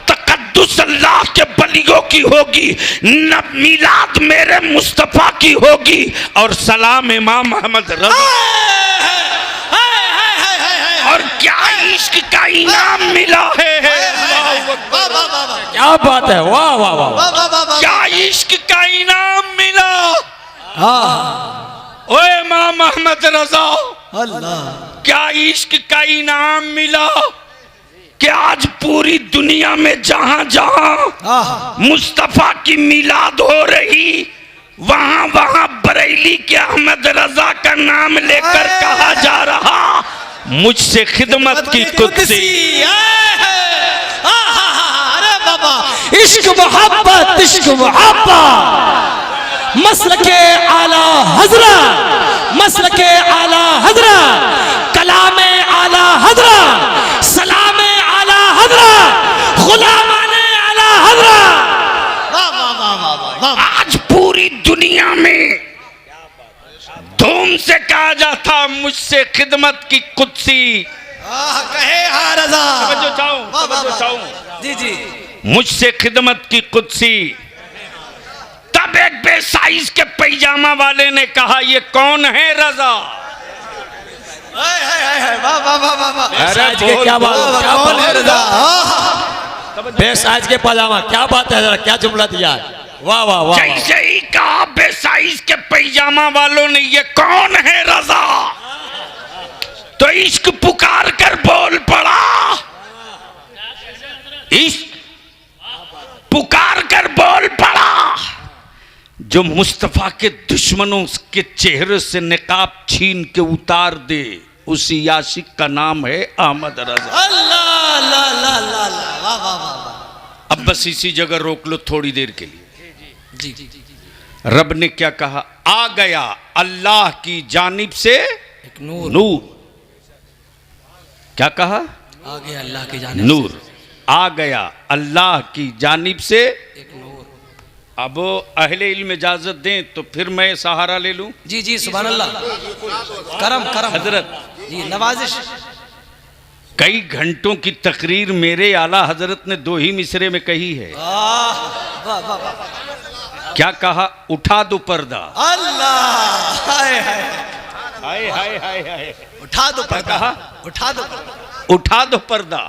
तकद्दुस अल्लाह के बलियों की होगी, न मिलाद मेरे मुस्तफा की होगी, और सलाम इमाम अहमद रजा। और क्या इश्क का इनाम मिला है। क्या बात है, वाह वाह वाह। क्या इश्क का इनाम मिला। ओ इमाम अहमद रजा, क्या इश्क का इनाम मिला कि आज पूरी दुनिया में जहां जहां मुस्तफा की मिलाद हो रही, वहां वहां बरेली के अहमद रजा का नाम लेकर कहा जा रहा, मुझसे खिदमत की कुत्सी। अरे बाबा, इश्क मोहब्बत, इश्क मोहब्बत, मसलके आला हजरत, मसलके आला हजरत, कलामे आला हजरत, सलामे आला हजरत, गुलामाने आला हजरत। आज पूरी दुनिया में धूम से कहा जाता, मुझसे खिदमत की कुत्सी। कहे हाँ रजा। तवज्जो चाहूं। जी जी। मुझसे खिदमत की कुत्सी। तब एक बेसाइज के पैजामा वाले ने कहा, ये कौन है रजा। अरे क्या बात, कौन है रजा। बेसाइज के पैजामा, क्या बात है, जरा क्या जुमला दिया। वाह वाह वाह। जैसे ही कहा बेसाइज के पैजामा वालों ने, ये कौन है रजा, तो इश्क पुकार कर बोल पड़ा, इश्क पुकार कर बोल पड़ा, जो मुस्तफा के दुश्मनों के चेहरे से निकाब छीन के उतार दे, उसी आशिक का नाम है अहमद रजा। अल्लाह अल्लाह अल्लाह अल्लाह, वाह वाह वाह। अब बस इसी जगह रोक लो थोड़ी देर के लिए। जी जी जी। रब ने क्या कहा, आ गया अल्लाह की जानिब से एक नूर। नूर। क्या कहा, आ गया अल्लाह की जानिब नूर। आ गया अल्लाह की जानिब से एक नूर। अब अहले इल्म इजाजत दें तो फिर मैं सहारा ले लूं। जी जी, सुभान अल्लाह। करम करम हजरत जी, नवाजिश। कई घंटों की तकरीर मेरे आला हजरत ने 2 ही मिसरे में कही है। वाह वाह वाह। क्या कहा, उठा दो पर्दा। अल्लाह, हाय हाय हाय हाय हाय हाय। उठा दो पर्दा। कहा, उठा दो, उठा दो पर्दा।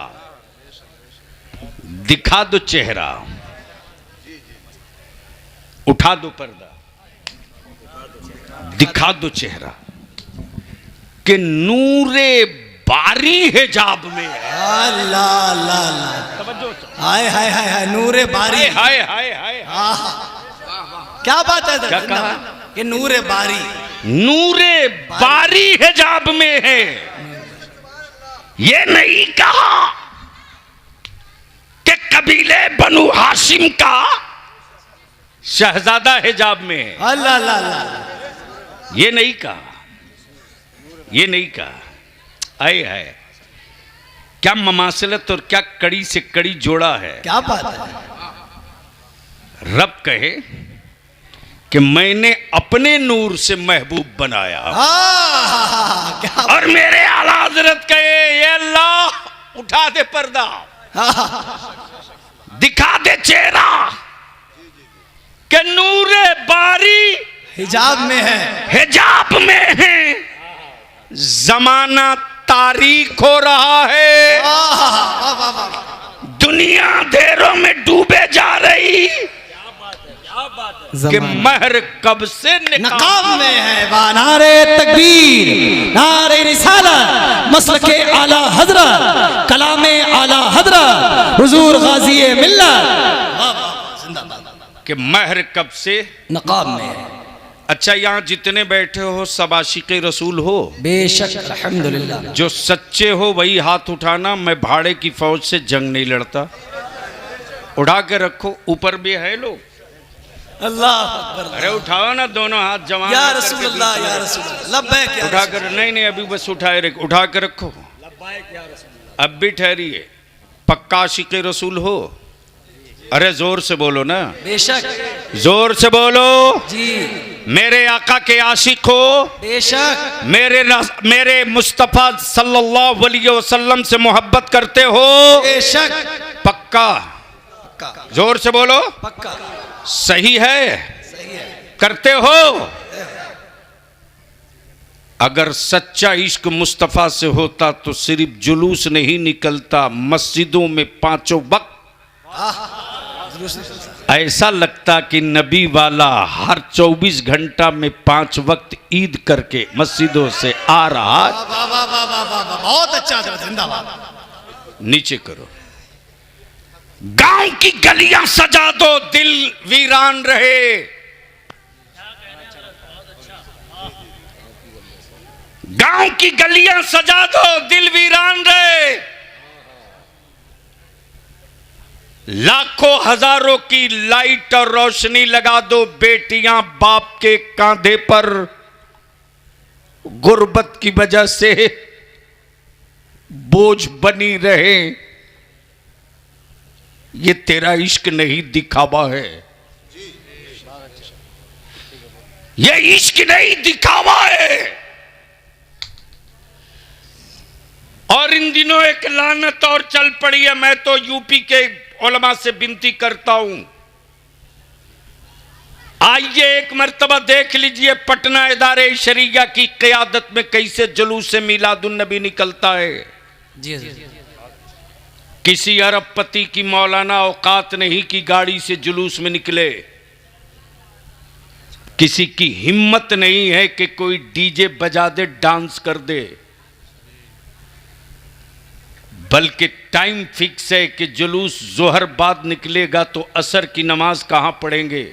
दिखा दो चेहरा, उठा दो पर्दा, दिखा दो चेहरा कि नूरे बारी हिजाब में है। अल्लाह अल्लाह अल्लाह, हाय हाय हाय हाय, नूरे बारी, हाय हाय हाय, क्या बात है? क्या कहा कि नूरे बारी, नूरे बारी हिजाब में है। ये नहीं कहा कि कबीले बनु हाशिम का शहजादा हिजाब में है। अल्लाह अल्लाह अल्लाह, ये नहीं कहा, ये नहीं कहा। आए है क्या ममासलत और क्या कड़ी से कड़ी जोड़ा है। क्या बात है? रब कहे कि मैंने अपने नूर से महबूब बनाया, क्या और मेरे आला हजरत कहे ये अल्लाह उठा दे पर्दा, दिखा दे चेहरा कि नूरे बारी हिजाब में है, हिजाब में है। जमाना तारीख हो रहा है, दुनिया अंधेरों में डूबे जा रही कि महर कब से नकाब में है। वाह नारे तकबीर, नारे रिसालत, मसलके आला हजरत, कलामे आला हजरत, हुजूर गाजी मिल्लत, कि महर कब से नकाब में है। अच्छा, यहाँ जितने बैठे हो सब आशिक़े रसूल हो? बेशक, अल्हम्दुलिल्लाह। जो सच्चे हो वही हाथ उठाना। मैं भाड़े की फौज से जंग नहीं लड़ता। उठा के रखो, ऊपर भी है लोग। अल्लाह अकबर। अरे उठाओ ना दोनों हाथ जमा या रसूल अल्लाह, या रसूल अल्लाह, लब्बैक या उठा कर, नहीं नहीं अभी बस उठाए रख, उठा के रखो। अब भी ठहरिए। पक्का आशिक़े रसूल हो? अरे जोर से बोलो ना। बेशक, जोर से बोलो जी। मेरे आका के आशिक हो? बेशक। मेरे मुस्तफ़ा सल्लल्लाहु अलैहि वसल्लम से मोहब्बत करते हो? बेशक। पक्का? पक्का। जोर से बोलो। पक्का। सही है? सही है। करते हो? अगर सच्चा इश्क मुस्तफ़ा से होता तो सिर्फ जुलूस नहीं निकलता, मस्जिदों में पांचों वक्त ऐसा लगता कि नबी वाला हर 24 घंटा में 5 वक्त ईद करके मस्जिदों से आ रहा। बहुत अच्छा, जिंदाबाद। नीचे करो। गांव की गलियां सजा दो, दिल वीरान रहे। गांव की गलियां सजा दो, दिल वीरान रहे। लाखों हजारों की लाइट और रोशनी लगा दो, बेटियां बाप के कांधे पर गुर्बत की वजह से बोझ बनी रहे। ये तेरा इश्क नहीं, दिखावा है। ये इश्क नहीं, दिखावा है। और इन दिनों एक लानत और चल पड़ी है। मैं तो यूपी के उलमा से विनती करता हूं, आइए एक मर्तबा देख लीजिए पटना इदारे शरिया की क़यादत में कैसे जुलूस से मिलादुन नबी निकलता है। जी जी। किसी अरबपति की मौलाना औकात नहीं कि गाड़ी से जुलूस में निकले। किसी की हिम्मत नहीं है कि कोई डीजे बजा दे, डांस कर दे। बल्कि टाइम फिक्स है कि जुलूस जोहर बाद निकलेगा तो असर की नमाज कहां पढ़ेंगे,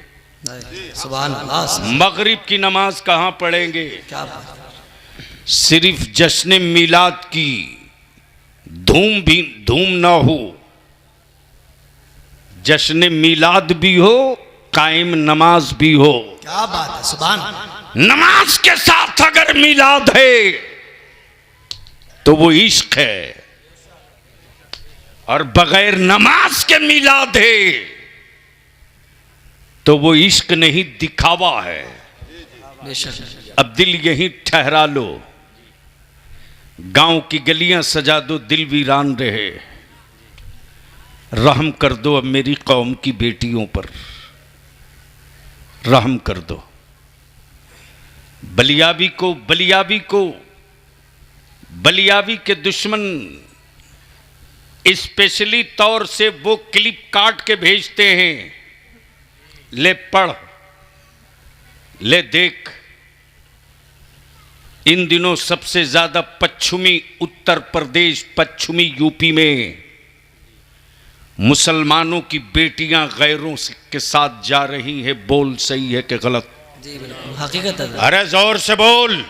सुभान अल्लाह, मगरिब की नमाज कहां पढ़ेंगे। क्या बात। सिर्फ जश्न मिलाद की धूम ना हो, जश्न मिलाद भी हो, कायम नमाज भी हो। क्या बात है, सुभान। नमाज के साथ अगर मिलाद है तो वो इश्क है, और बगैर नमाज के मिलाद है तो वो इश्क नहीं, दिखावा है। अब दिल यहीं ठहरा लो, गांव की गलियां सजा दो, दिल वीरान रहे। रहम कर दो अब मेरी कौम की बेटियों पर, रहम कर दो। बलियावी के दुश्मन स्पेशली तौर से वो क्लिप काट के भेजते हैं, ले पढ़, ले देख। इन दिनों सबसे ज्यादा पश्चिमी उत्तर प्रदेश, पश्चिमी यूपी में मुसलमानों की बेटियां गैरों के साथ जा रही हैं। बोल सही है कि गलत? जी बिल्कुल हकीकत है। अरे जोर से बोल,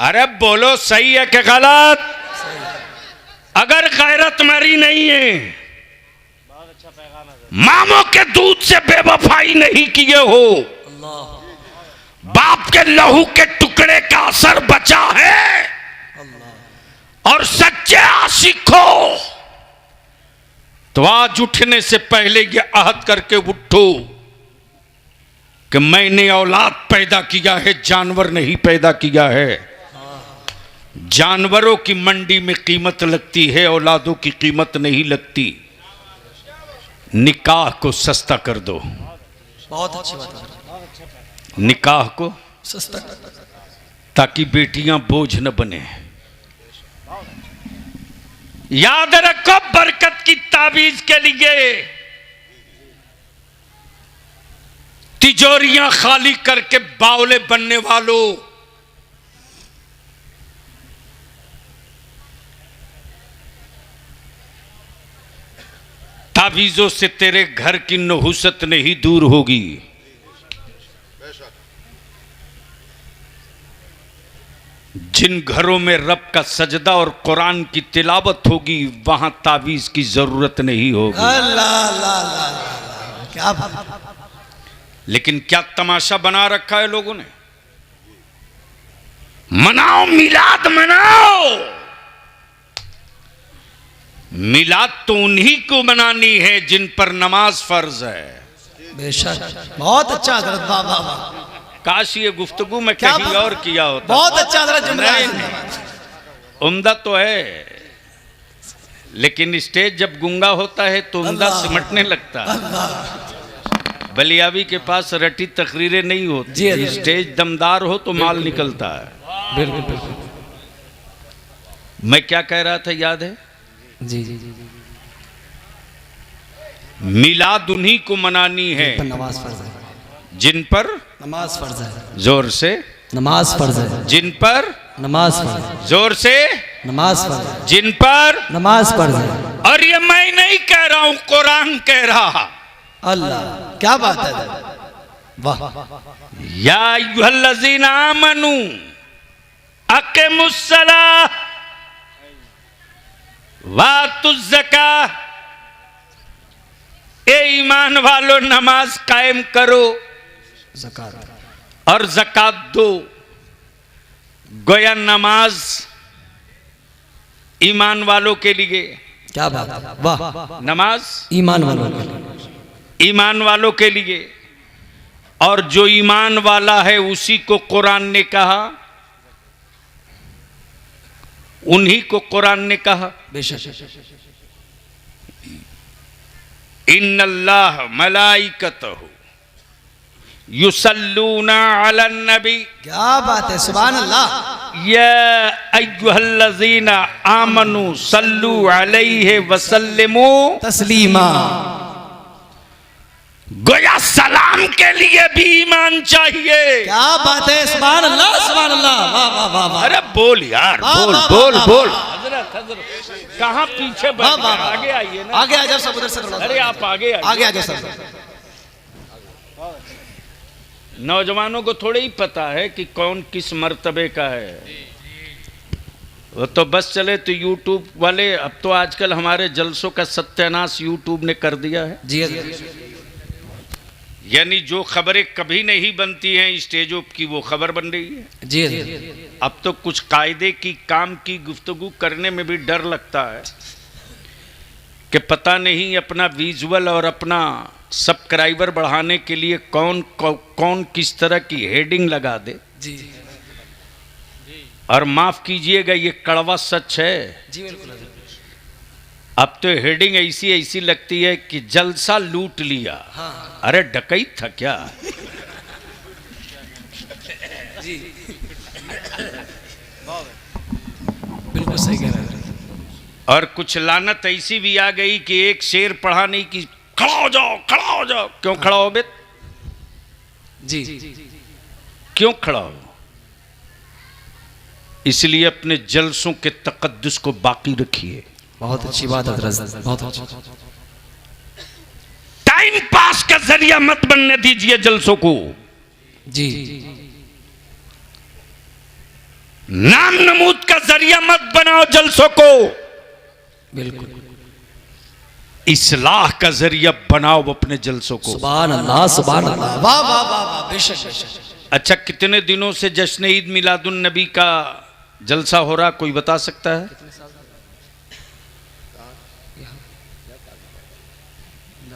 अरे बोलो सही है कि गलत? अगर गैरत मरी नहीं है, मामों के दूध से बेवफाई नहीं किए हो, बाप के लहू के टुकड़े का असर बचा है, और सच्चे आशिक हो, तो आज उठने से पहले ये अहद करके उठो कि मैंने औलाद पैदा किया है, जानवर नहीं पैदा किया है। जानवरों की मंडी में कीमत लगती है, औलादों की कीमत नहीं लगती। निकाह को सस्ता कर दो। बहुत अच्छी बात है। निकाह को सस्ता, ताकि बेटियां बोझ न बने। याद रखो, बरकत की ताबीज के लिए तिजोरियां खाली करके बावले बनने वालों, ताबीजों से तेरे घर की नहुसत नहीं दूर होगी। जिन घरों में रब का सजदा और कुरान की तिलावत होगी, वहां ताबीज की जरूरत नहीं होगी। अल्लाह अल्लाह अल्लाह, क्या बात। लेकिन क्या तमाशा बना रखा है लोगों ने। मनाओ, मिलाद मनाओ। मिलाद तो उन्हीं को मनानी है जिन पर नमाज फर्ज है। बेशक, बहुत अच्छा हजरत, वाह वाह वाह। काश ये गुफ्तगू में कहीं और किया होता। बहुत अच्छा हजरत जुमला है। उम्दा तो है, लेकिन स्टेज जब गूंगा होता है तो उम्दा सिमटने लगता है। बलियावी के पास रटी तकरीरें नहीं होती, स्टेज दमदार हो तो माल निकलता है। बिल्कुल बिल्कुल। मैं क्या कह रहा था, याद है? जी जी जी। मिलाद उन्हीं को मनानी है नमाज फर्ज है, जिन पर नमाज फर्ज है। जोर से नमाज फर्ज है, जिन पर नमाज फर्ज है। जोर से नमाज फर्ज है, जिन पर नमाज फर्ज है। और ये मैं नहीं कह रहा हूं, कुरान कह रहा। अल्लाह, क्या बात है। वाह। या अय्युहल्लज़ीना आमनू अक़ीमुस्सलाह वातुज़ ज़काह। ए ईमान वालों, नमाज कायम करो ज़कात और ज़कात दो। गोया नमाज ईमान वालों के लिए। क्या बात है, वाह। नमाज ईमान वालों के लिए, ईमान वालों के लिए। और जो ईमान वाला है उसी को कुरान ने कहा, उन्हीं को कुरान ने कहा। बेशक। इन्नल्लाह मलाइकतहु युसल्लूना अलन नबी। क्या बात है, सुभान अल्लाह। या अय्युहल्लज़ीना आमनू सल्लू अलैहि वसल्लिमू तस्लीमा। गोया सलाम के लिए भी ईमान चाहिए। क्या बात है, सुभान अल्लाह सुभान अल्लाह, वाह वाह वाह वाह। अरे बोल यार, बोल बोल बोल। कहाँ पीछे बैठ गए? आगे आइए ना। आगे आ जाओ सब, उधर से थोड़ा। अरे आप आगे आइए। आगे आ जाओ सब। नौजवानों को थोड़ा ही पता है कि कौन किस मर्तबे का है। वो तो बस चले तो यूट्यूब वाले, अब तो आजकल हमारे जलसों का सत्यानाश यूट्यूब ने कर दिया है। जी। यानी जो खबरें कभी नहीं बनती हैं स्टेजों की, वो खबर बन रही है। जी। अब तो कुछ कायदे की काम की गुफ्तगू करने में भी डर लगता है कि पता नहीं अपना विजुअल और अपना सब्सक्राइबर बढ़ाने के लिए कौन किस तरह की हेडिंग लगा दे। जी। और माफ कीजिएगा, ये कड़वा सच है। जी बिल्कुल। अब तो हेडिंग ऐसी लगती है कि जलसा लूट लिया। हाँ। अरे डकैत था क्या? जी बिल्कुल सही कह रहे हैं। और कुछ लानत ऐसी भी आ गई कि एक शेर पढ़ा नहीं कि खड़ा हो जाओ, खड़ा हो जाओ। क्यों खड़ा हो बे? जी क्यों खड़ा हो? इसलिए अपने जलसों के तकद्दुस को बाकी रखिए। बहुत अच्छी बात हजरत, बहुत अच्छी। टाइम पास का जरिया मत बनने दीजिए जलसों को। जी नाम नमूद का जरिया मत बनाओ जलसों को। बिल्कुल। इस्लाह का जरिया बनाओ अपने जलसों को। सुभान अल्लाह, सुभान अल्लाह, वाह वाह वाह वाह, बेशक बेशक। अच्छा, कितने दिनों से जश्न ईद मिलादुन नबी का जलसा हो रहा, कोई बता सकता है?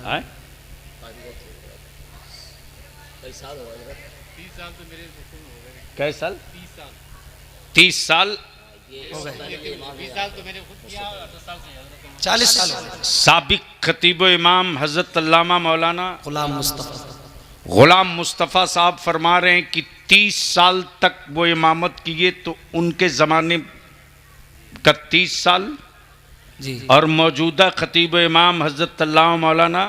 आए? 30 साल? 30 साल? 40 साल। साबिक खतीब इमाम हजरत अल्लामा मौलाना गुलाम मुस्तफ़ा साहब फरमा रहे हैं कि 30 साल तक वो इमामत किए, तो उनके ज़माने का 30 साल जी, और मौजूदा खतीब इमाम हजरत अल्लामा मौलाना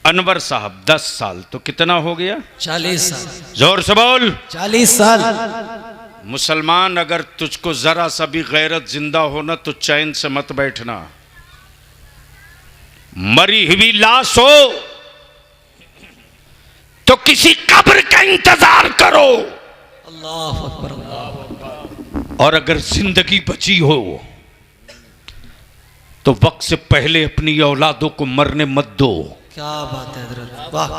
अनवर साहब 10 साल, तो कितना हो गया? 40 साल। जोर से बोल। 40 साल। मुसलमान, अगर तुझको जरा सा भी गैरत जिंदा होना तो चैन से मत बैठना। मरी हुई लाश हो तो किसी कब्र का इंतजार करो। अल्लाह अकबर, अल्लाह। और अगर जिंदगी बची हो तो वक्त से पहले अपनी औलादों को मरने मत दो। क्या बात है हजरत, वाह।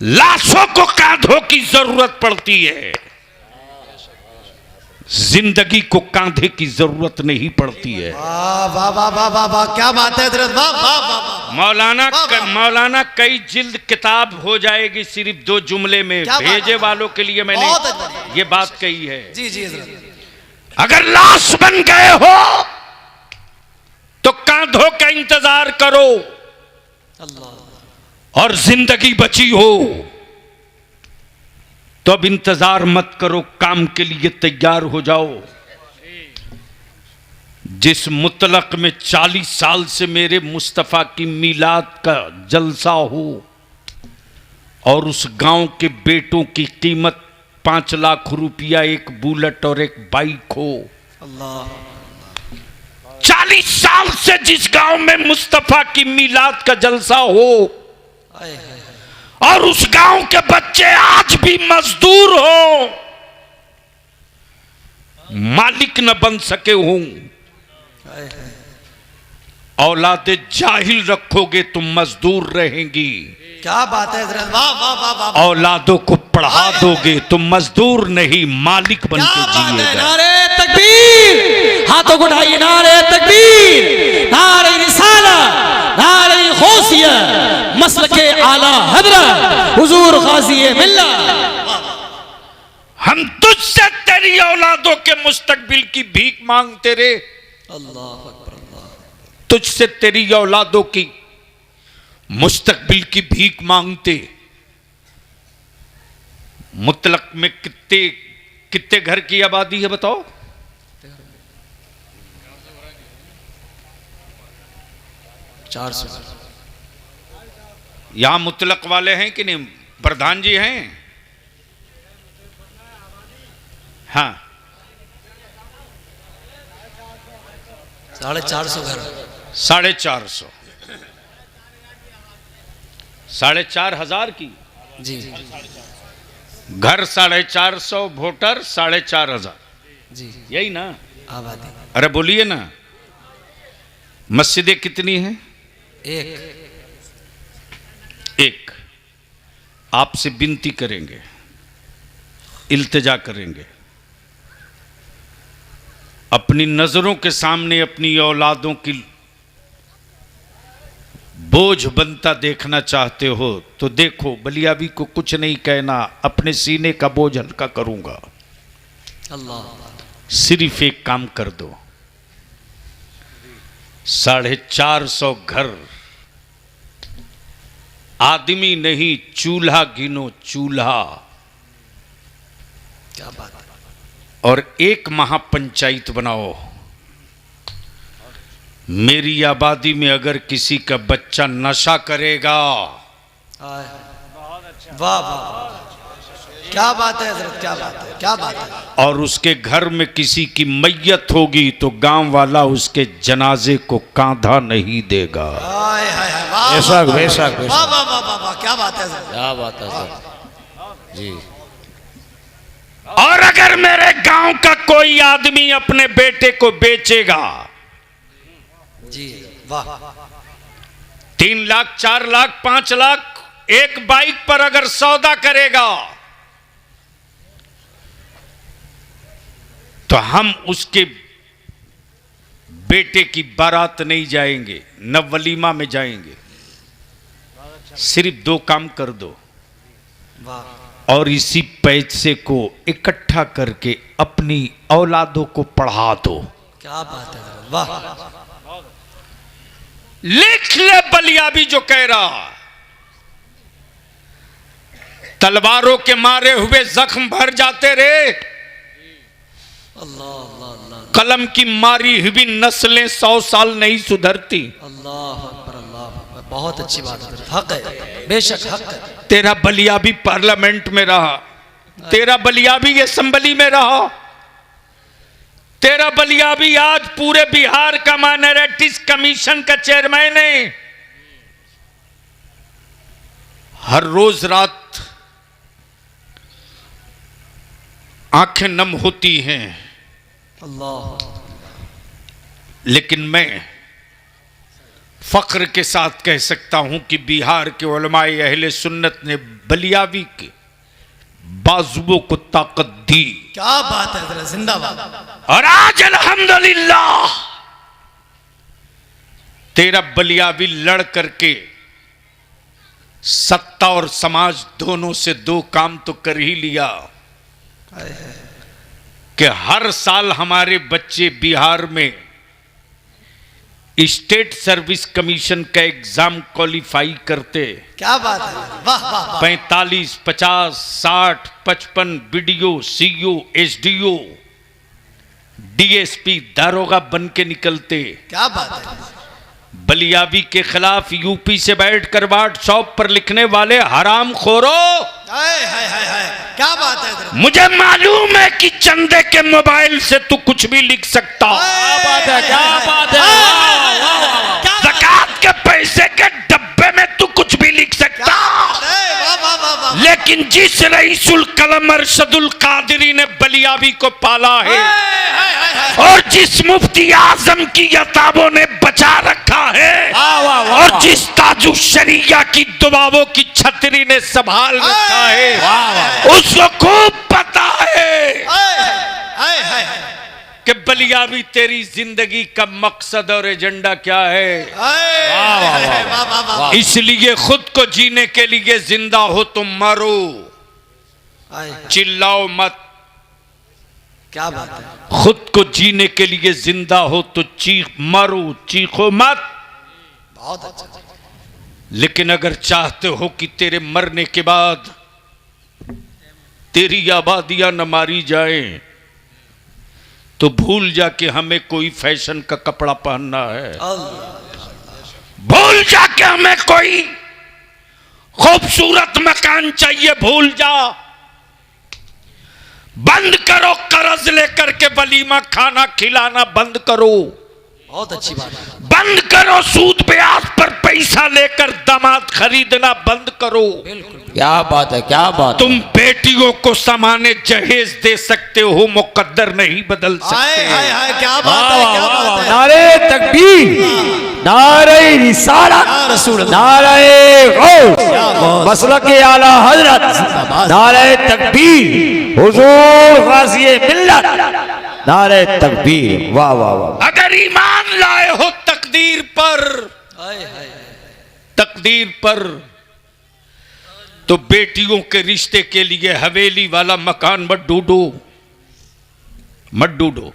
लाशों को कांधों की जरूरत पड़ती है, जिंदगी को कांधे की जरूरत नहीं पड़ती है। वाह वाह वाह वाह वाह वाह, क्या बात है हजरत, वाह वाह वाह। मौलाना कई जिल्द किताब हो जाएगी सिर्फ 2 जुमले में। भेजे वालों के लिए मैंने ये बात कही है। जी जी हजरत। अगर लाश बन गए हो तो कांधों का इंतजार करो, अल्लाह। और जिंदगी बची हो तो अब इंतजार मत करो, काम के लिए तैयार हो जाओ। जिस मुतलक में 40 साल से मेरे मुस्तफ़ा की मीलाद का जलसा हो और उस गांव के बेटों की कीमत 5 लाख रुपया, एक बुलेट और एक बाइक हो। अल्लाह। 40 साल से जिस गांव में मुस्तफ़ा की मीलाद का जलसा हो आए हाय, और उस गांव के बच्चे आज भी मजदूर हो, मालिक न बन सके हों, आए हाय। औलादे जाहिल रखोगे तो मजदूर रहेंगी। क्या बात है हजरत, वाह वाह वाह वाह। औलादों को पढ़ा दोगे तो मजदूर नहीं मालिक बन के जिएगा। नारे तकबीर, हाथों को उठाइए, नारे तकबीर, नारे रिसालत, नारे गौसिया, मसलके आला हजरत हुजूर गाज़ी मिल्लत। हम तुझसे तेरी औलादों के मुस्तकबिल की भीख मांगते रहे। अल्लाह अकबर, अल्लाह। तुझसे तेरी औलादों की मुस्तकबिल की भीख मांगते। मुतलक में कितने घर की आबादी है बताओ? 400। यहां मुतलक वाले हैं कि नहीं? प्रधान जी हैं? हाँ, 450 घर। 450, 4,500 की जी घर, 450, वोटर 4,500, जी, यही ना? आबादी अरे बोलिए ना। मस्जिदें कितनी हैं? एक। आपसे विनती करेंगे, इल्तिजा करेंगे, अपनी नजरों के सामने अपनी औलादों की बोझ बनता देखना चाहते हो तो देखो, बलियाबी को कुछ नहीं कहना, अपने सीने का बोझ हल्का करूंगा। अल्लाह। सिर्फ एक काम कर दो, 450 घर, आदमी नहीं चूल्हा गिनो, चूल्हा। क्या बात है। और एक महापंचायत बनाओ। मेरी आबादी में अगर किसी का बच्चा नशा करेगा, वाह वाह वाह, क्या बात है हजरत, क्या बात है, क्या बात है। और उसके घर में किसी की मैयत होगी तो गांव वाला उसके जनाजे को कांधा नहीं देगा। हाय हाय हाय, वाह बेशक बेशक वाह वाह वाह वाह वाह, क्या बात है हजरत। क्या बात है सर जी। और अगर मेरे गांव का कोई आदमी अपने बेटे को बेचेगा, जी वाह, 3 लाख 4 लाख 5 लाख एक बाइक पर अगर सौदा करेगा, तो हम उसके बेटे की बारात नहीं जाएंगे, न वलीमा में जाएंगे। सिर्फ 2 काम कर दो वाह, और इसी पैसे को इकट्ठा करके अपनी औलादों को पढ़ा दो। क्या बात है हजरत, वाह। लिख ले बलियाबी जो कह रहा, तलवारों के मारे हुए जख्म भर जाते रे, अल्लाह अल्लाह अल्लाह, कलम की मारी हुई नस्लें 100 साल नहीं सुधरती। अल्लाह अकबर, अल्लाह अकबर, बहुत अच्छी बात है हजरत, हक है, बेशक हक है। तेरा बलियाबी पार्लियामेंट में रहा, तेरा बलियाबी असेंबली में रहा, तेरा बलियाबी आज पूरे बिहार का माइनॉरिटीज कमीशन का चेयरमैन है। हर रोज रात आंखें नम होती हैं, अल्लाह, लेकिन मैं फख्र के साथ कह सकता हूं कि बिहार के उलमाए अहले सुन्नत ने बलियाबी के बाजुओं को ताकत दी। क्या बात है हजरत, जिंदाबाद। और आज अल्हम्दुलिल्लाह तेरा बलियाबी लड़ करके सत्ता और समाज दोनों से 2 काम तो कर ही लिया कि हर साल हमारे बच्चे बिहार में स्टेट सर्विस कमीशन का एग्जाम क्वालिफाई करते। क्या बात है, वाह वाह वाह, 45, 50, 60, 55 बीडीओ, सीईओ, एसडीओ, डीएसपी, दारोगा बन के निकलते। क्या बात है, बलियाबी के खिलाफ यूपी से बैठकर व्हाट्सएप पर लिखने वाले हराम खोरो, हाय हाय हाय हाय, क्या बात है हजरत। मुझे मालूम है कि चंदे के मोबाइल से तू कुछ भी लिख सकता। क्या बात है, क्या बात है, ज़कात के पैसे के डब्बे में तू कुछ भी लिख सकता। वाह वाह वाह वाह, लेकिन जिस रईसुल कलम अरशदुल कादरी ने बलियाबी को पाला है और जिस मुफ्ती आजम की किताबों ने बचा रखा है और जिस ताजु शरिया की दुआओं की छतरी ने संभाल रखा है, उसको खूब पता है हाय हाय, कि बलियाबी तेरी जिंदगी का मकसद और एजेंडा क्या है। वाह वाह वाह, इसलिए खुद को जीने के लिए जिंदा हो तो मरो, चिल्लाओ मत। क्या बात है, खुद को जीने के लिए जिंदा हो तो मरो, चीखो मत। बहुत अच्छा। लेकिन अगर चाहते हो कि तेरे मरने के बाद तेरी आबादियां न मारी जाएं, तो भूल जा कि हमें कोई फैशन का कपड़ा पहनना है। भूल जा कि हमें कोई खूबसूरत मकान चाहिए। भूल जा, बंद करो कर्ज लेकर के वलीमा खाना खिलाना बंद करो। बहुत अच्छी बात है, बंद करो सूद ब्याज पर पैसा लेकर दामाद खरीदना बंद करो। क्या बात है, क्या बात। तुम बेटियों को सामान्य जहेज दे सकते हो, मुकद्दर नहीं बदल हाय सकते। हाय हाय, क्या बात है, क्या बात है। नारे तकबीर, नारे रिसालत, रसूल नारे गौस, मसलक आला हजरत, नारे तकबीर, हुजूर गाज़ी मिल्लत, नारे तकबीर। वाह वाह वाह। अगर ईमान लाए हो तकदीर पर, तकदीर पर, तो बेटियों के रिश्ते के लिए हवेली वाला मकान मत ढूंढो, मत ढूंढो,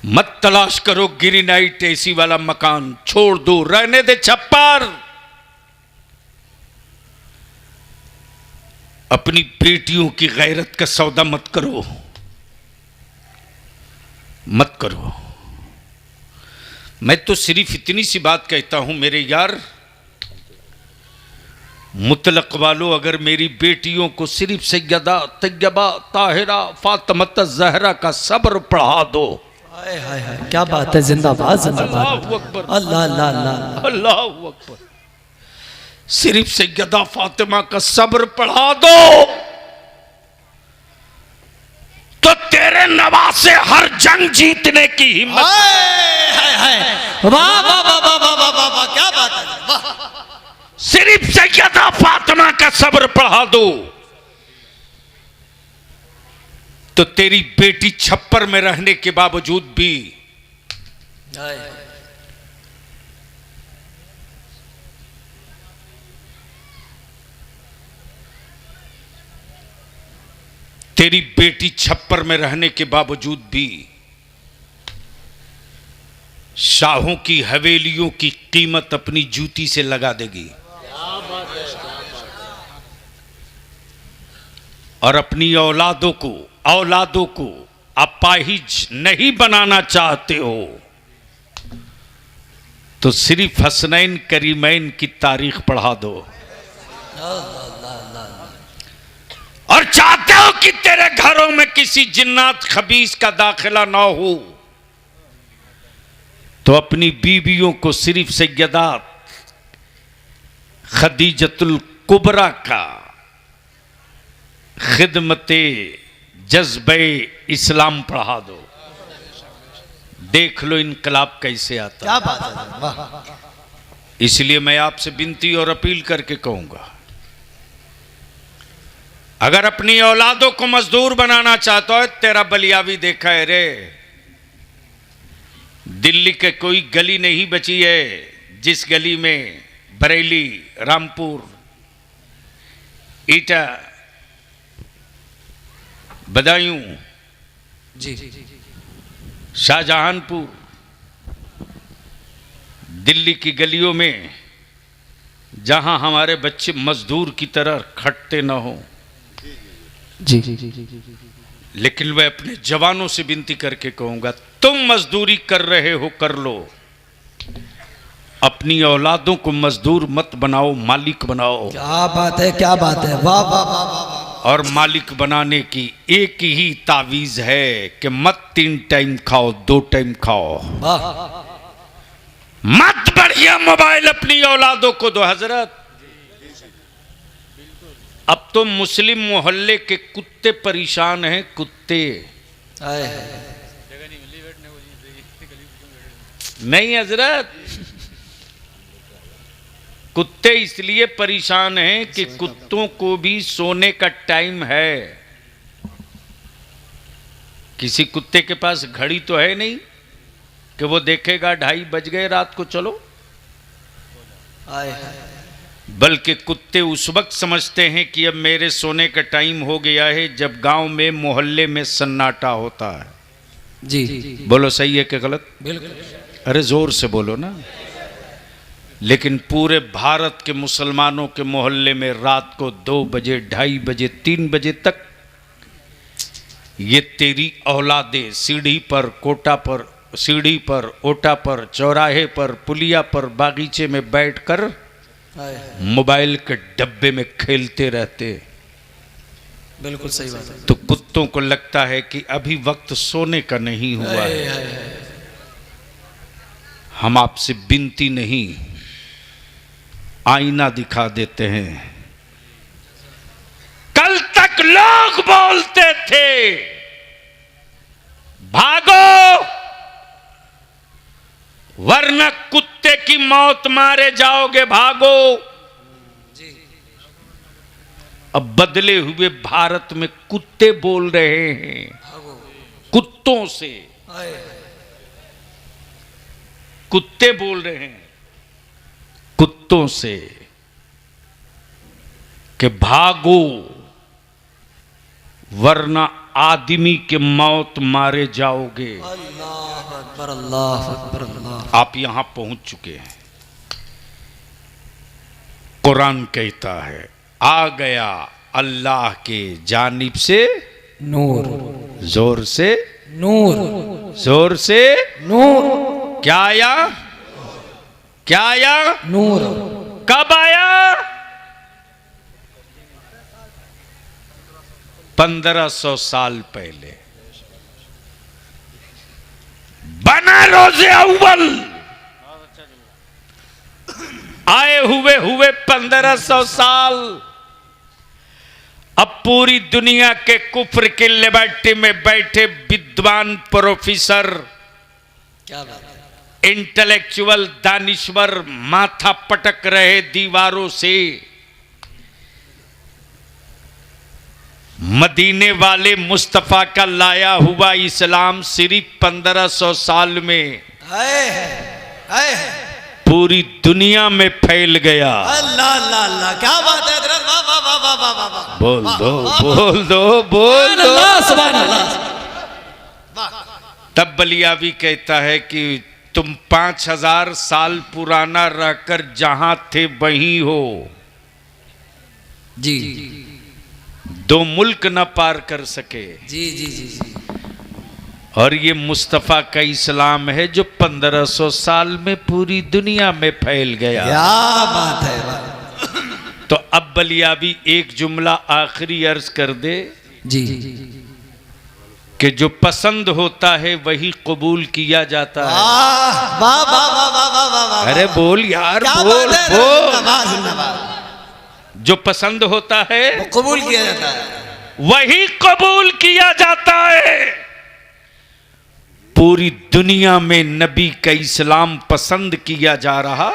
मत तलाश करो गिरिनाइट एसी वाला मकान। छोड़ दो, रहने दे छप्पर। अपनी बेटियों की गैरत का सौदा मत करो, मत करो। मैं तो सिर्फ इतनी सी बात कहता हूं मेरे यार, मुतलक वालों, अगर मेरी बेटियों को सिर्फ सैयदा तैयबा ताहिरा फातिमा ज़हरा का सब्र पढ़ा दो। हाय हाय हाय, क्या बात है, जिंदाबाद जिंदाबाद, अल्लाहु अकबर, अल्लाह अल्लाह अल्लाह, अल्लाहु अकबर। सिर्फ सैयदा फातिमा का सब्र पढ़ा दो तो तेरे नवासे हर जंग जीतने की हिम्मत। हाय हाय हाय, वाह वाह वाह वाह वाह वाह वाह वाह, क्या बात है, वाह। सिर्फ सैयदा फातिमा का सब्र पढ़ा दो तो तेरी बेटी छप्पर में रहने के बावजूद भी तेरी बेटी छप्पर में रहने के बावजूद भी शाहों की हवेलियों की कीमत अपनी जूती से लगा देगी और अपनी औलादों को अपाहिज नहीं बनाना चाहते हो तो सिर्फ हसनैन करीमैन की तारीख पढ़ा दो और चाहते हो कि तेरे घरों में किसी जिन्नात खबीस का दाखिला ना हो तो अपनी बीवियों को सिर्फ सैयदा खदीजतुल कुबरा का खिदमते जज्बे इस्लाम पढ़ा दो। देख लो इनकलाब कैसे आता, क्या बात है, वाह। इसलिए मैं आपसे विनती और अपील करके कहूंगा, अगर अपनी औलादों को मजदूर बनाना चाहता है, तेरा बलियावी देखा है रे, दिल्ली के कोई गली नहीं बची है जिस गली में बरेली, रामपुर, ईटा, बदायूं, जी, शाहजहानपुर, दिल्ली की गलियों में जहां हमारे बच्चे मजदूर की तरह खटते ना हो। जी, लेकिन मैं अपने जवानों से विनती करके कहूंगा, तुम मजदूरी कर रहे हो कर लो, अपनी औलादों को मजदूर मत बनाओ, मालिक बनाओ। क्या बात है, क्या बात है, वाह वाह वाह वाह। और मालिक बनाने की एक ही तावीज है कि मत 3 टाइम खाओ, 2 टाइम खाओ। मत बढ़िया मोबाइल अपनी औलादों को दो। हजरत, अब तो मुस्लिम मोहल्ले के कुत्ते परेशान हैं, कुत्ते नहीं हजरत, कुत्ते इसलिए परेशान हैं कि कुत्तों को भी सोने का टाइम है। किसी कुत्ते के पास घड़ी तो है नहीं कि वो देखेगा 2:30 बज गए रात को चलो, बल्कि कुत्ते उस वक्त समझते हैं कि अब मेरे सोने का टाइम हो गया है जब गांव में मोहल्ले में सन्नाटा होता है। जी, बोलो सही है कि गलत? बिल्कुल। अरे जोर से बोलो ना। लेकिन पूरे भारत के मुसलमानों के मोहल्ले में रात को 2 बजे, 2:30 बजे, 3 बजे तक ये तेरी औलादे सीढ़ी पर, कोटा पर, सीढ़ी पर, ओटा पर, चौराहे पर, पुलिया पर, बागीचे में बैठकर मोबाइल के डब्बे में खेलते रहते। बिल्कुल सही बात है। तो कुत्तों को लगता है कि अभी वक्त सोने का नहीं हुआ है। हम आपसे विनती नहीं, आईना दिखा देते हैं। कल तक लोग बोलते थे भागो वरना कुत्ते की मौत मारे जाओगे, भागो। अब बदले हुए भारत में कुत्ते बोल रहे हैं कुत्तों से, कुत्ते बोल रहे हैं कुत्तों से कि भागो वरना आदमी के मौत मारे जाओगे। अल्लाह अकबर, अल्लाह अकबर, अल्लाह। आप यहां पहुंच चुके हैं। कुरान कहता है आ गया अल्लाह के जानिब से नूर, जोर से नूर, जोर से नूर। क्या आया? क्या आया? नूर। कब आया? 1500 साल पहले बना रोज़े अव्वल। आए हुए 1500 साल। अब पूरी दुनिया के कुफ्र की लिबर्टी में बैठे विद्वान प्रोफेसर, क्या बात है। इंटेलेक्चुअल दानिश्वर माथा पटक रहे दीवारों से। मदीने वाले मुस्तफा का लाया हुआ इस्लाम सिर्फ 1500 साल में पूरी दुनिया में फैल गया। अल्लाह अल्लाह अल्लाह, क्या बात है हजरत, वाह वाह वाह वाह वाह वाह। बोल दो बोल दो बोल दो। अल्लाह सुभान अल्लाह। तब बलियावी कहता है कि तुम 5000 साल पुराना रहकर जहां थे वहीं हो। जी 2 मुल्क न पार कर सके। जी जी जी जी। और ये मुस्तफ़ा का इस्लाम है जो 1500 साल में पूरी दुनिया में फैल गया। क्या बात है वाह। तो अब बलियावी एक जुमला आखिरी अर्ज कर दे जी कि जो पसंद होता है वही कबूल किया जाता है। वाह वाह वाह वाह वाह वाह वाह वाह। अरे बोल यार, क्या बोल बात है, बोल। जिंदाबाद जिंदाबाद। जो पसंद होता है वो कबूल किया जाता है। वही कबूल किया जाता है। पूरी दुनिया में नबी का इस्लाम पसंद किया जा रहा,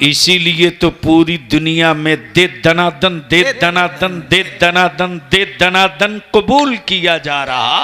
इसीलिए तो पूरी दुनिया में दे दनादन दे दनादन दे दनादन दे दनादन कबूल किया जा रहा।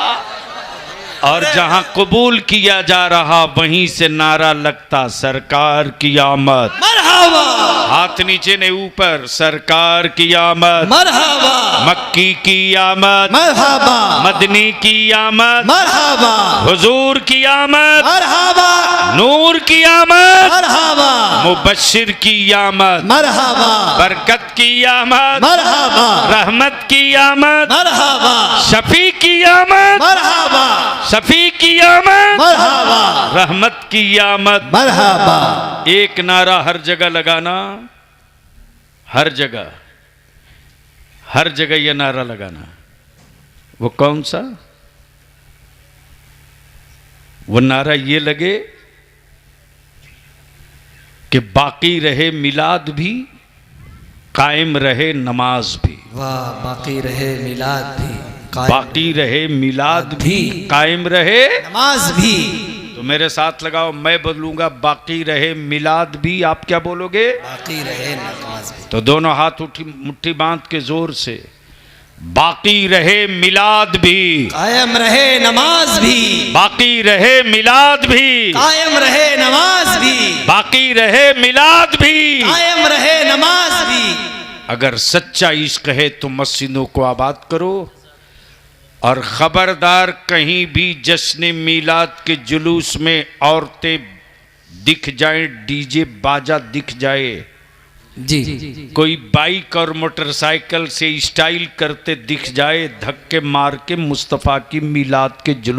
और जहां कबूल किया जा रहा वहीं से नारा लगता सरकार की आमद। मरहबा। हाथ नीचे ने ऊपर, सरकार की आमद। मरहबा। मक्की की आमद। मरहबा। मदनी की आमद। मरहबा। हुजूर की आमद। मरहबा। नूर की आमद। मरहबा। मुबश्शिर की आमद। मरहबा। बरकत की आमद। मरहबा। रहमत की आमद। मरहबा। शफी की आमद। मरहबा। शफी की आमद। मरहबा। रहमत की आमद। मरहबा। एक नारा हर जगह लगाना, हर जगह यह नारा लगाना। वो कौन सा? वो नारा ये लगे कि बाकी रहे मिलाद भी, कायम रहे नमाज भी। वाह, बाकी रहे मिलाद भी, बाकी रहे मिलाद भी, कायम रहे नमाज भी। तो मेरे साथ लगाओ, मैं बोलूंगा बाकी रहे मिलाद भी, आप क्या बोलोगे? बाकी रहे नमाज भी। तो दोनों हाथ मुट्ठी बांध के जोर से, बाकी रहे मिलाद भी, कायम रहे नमाज भी। बाकी रहे मिलाद भी, कायम रहे नमाज भी। बाकी रहे मिलाद भी, कायम रहे नमाज भी। अगर सच्चा इश्क है तो मस्जिदों को आबाद करो, और खबरदार कहीं भी जश्न मिलाद के जुलूस में औरतें दिख जाएं, डीजे बाजा दिख जाए, जी कोई बाइक और मोटरसाइकिल से स्टाइल करते दिख जाए, धक्के मार के मुस्तफ़ा की मिलाद के जुलूस